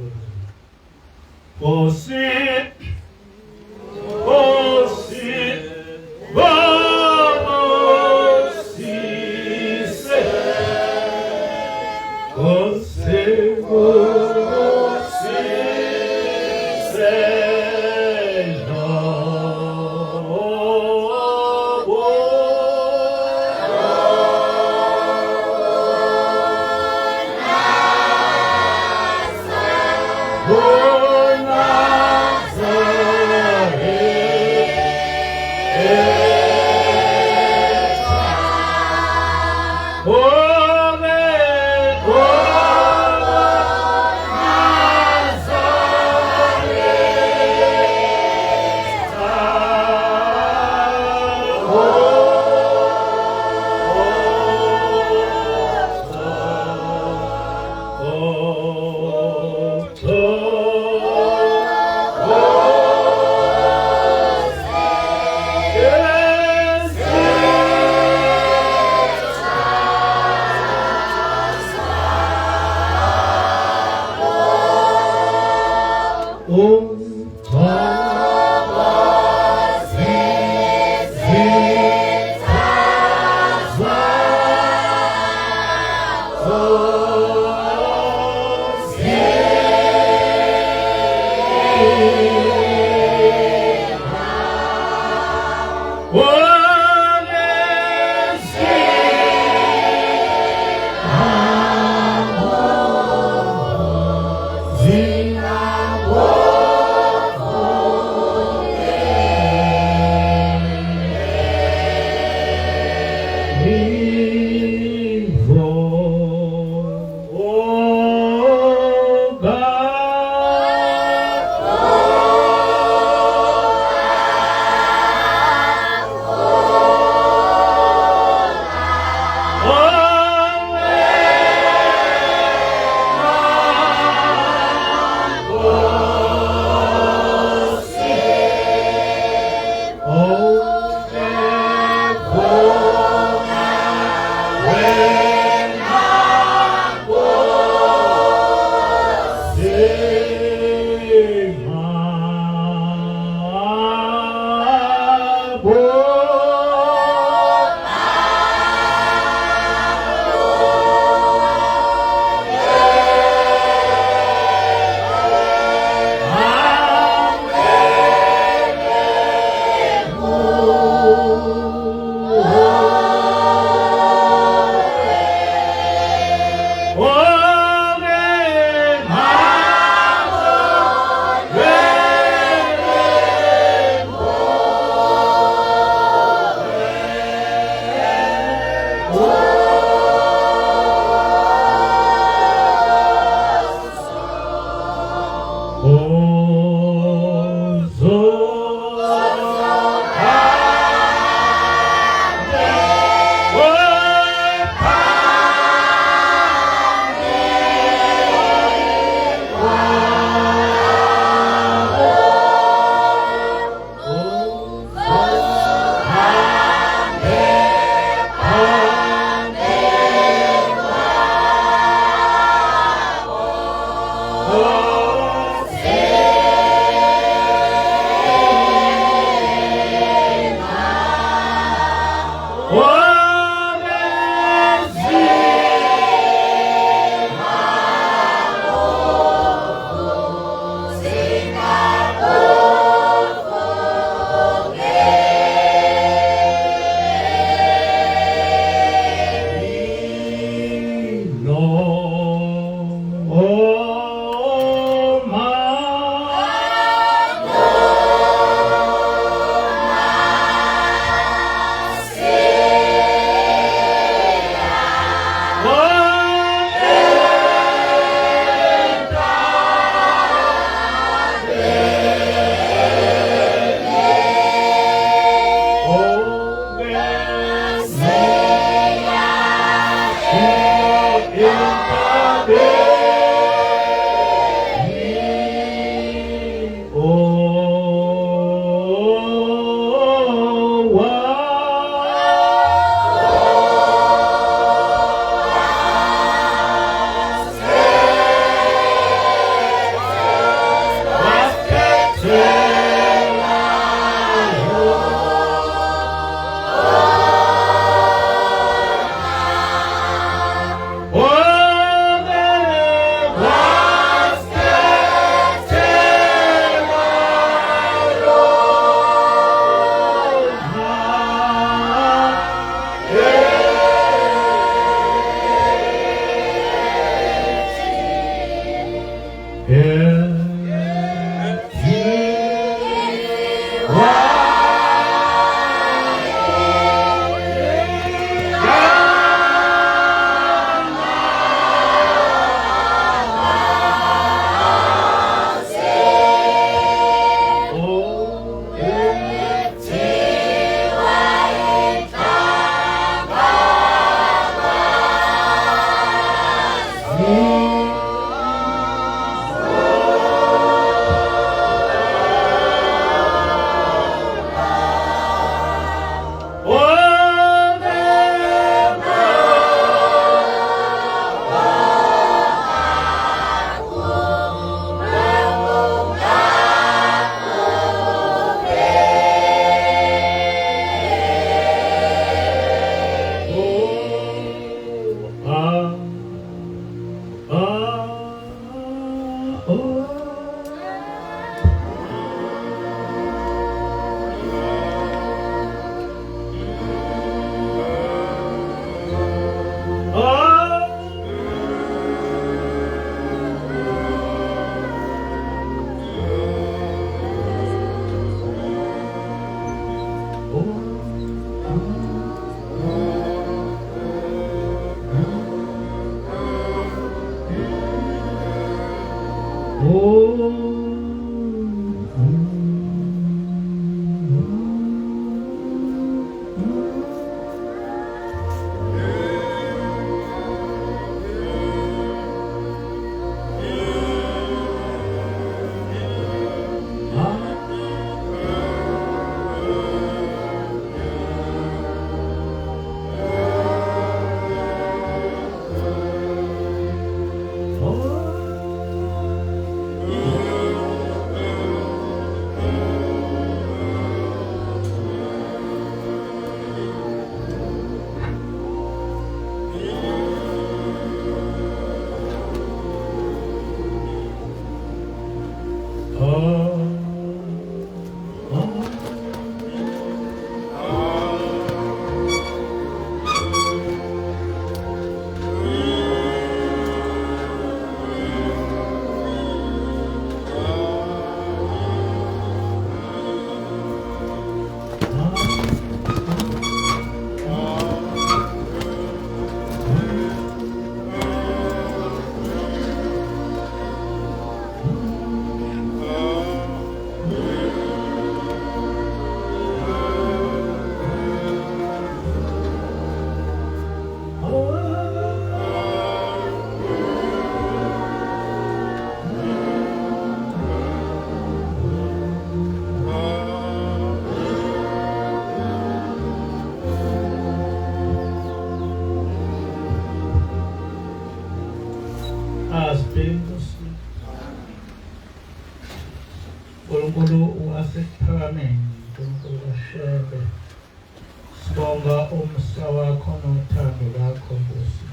Sibonga umsa wakho nothando lwakho Nkosi.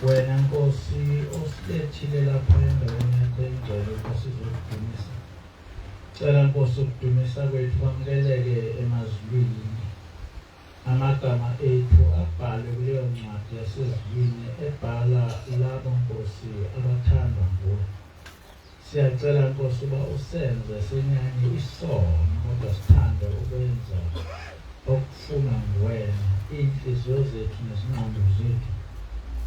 Wena Nkosi osilethile lapha endaweni yakho engcwele Nkosi sizokudumisa. Cela Nkosi ukudumisa kwethu kwamukeleke emazulwini. Amagama ethu abhalwe kuleyo ncwadi yasezulwini ebhala labo Nkosi abathandwa nguwe. Siyacela Nkosi uba usenze senyanye isono kodwa sithande ukwenza okufuna nguwena. Iy'nhliziyo zethu nezingqondo zethu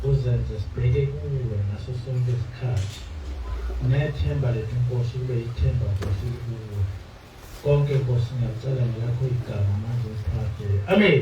uzenze sibheke kuwe ngaso sonke isikhathi. Nethemba lethu Nkosi kube yithemba Nkosi kuwe. Konke Nkosi ngiyacela ngelakho igama manje siphathe. Amen.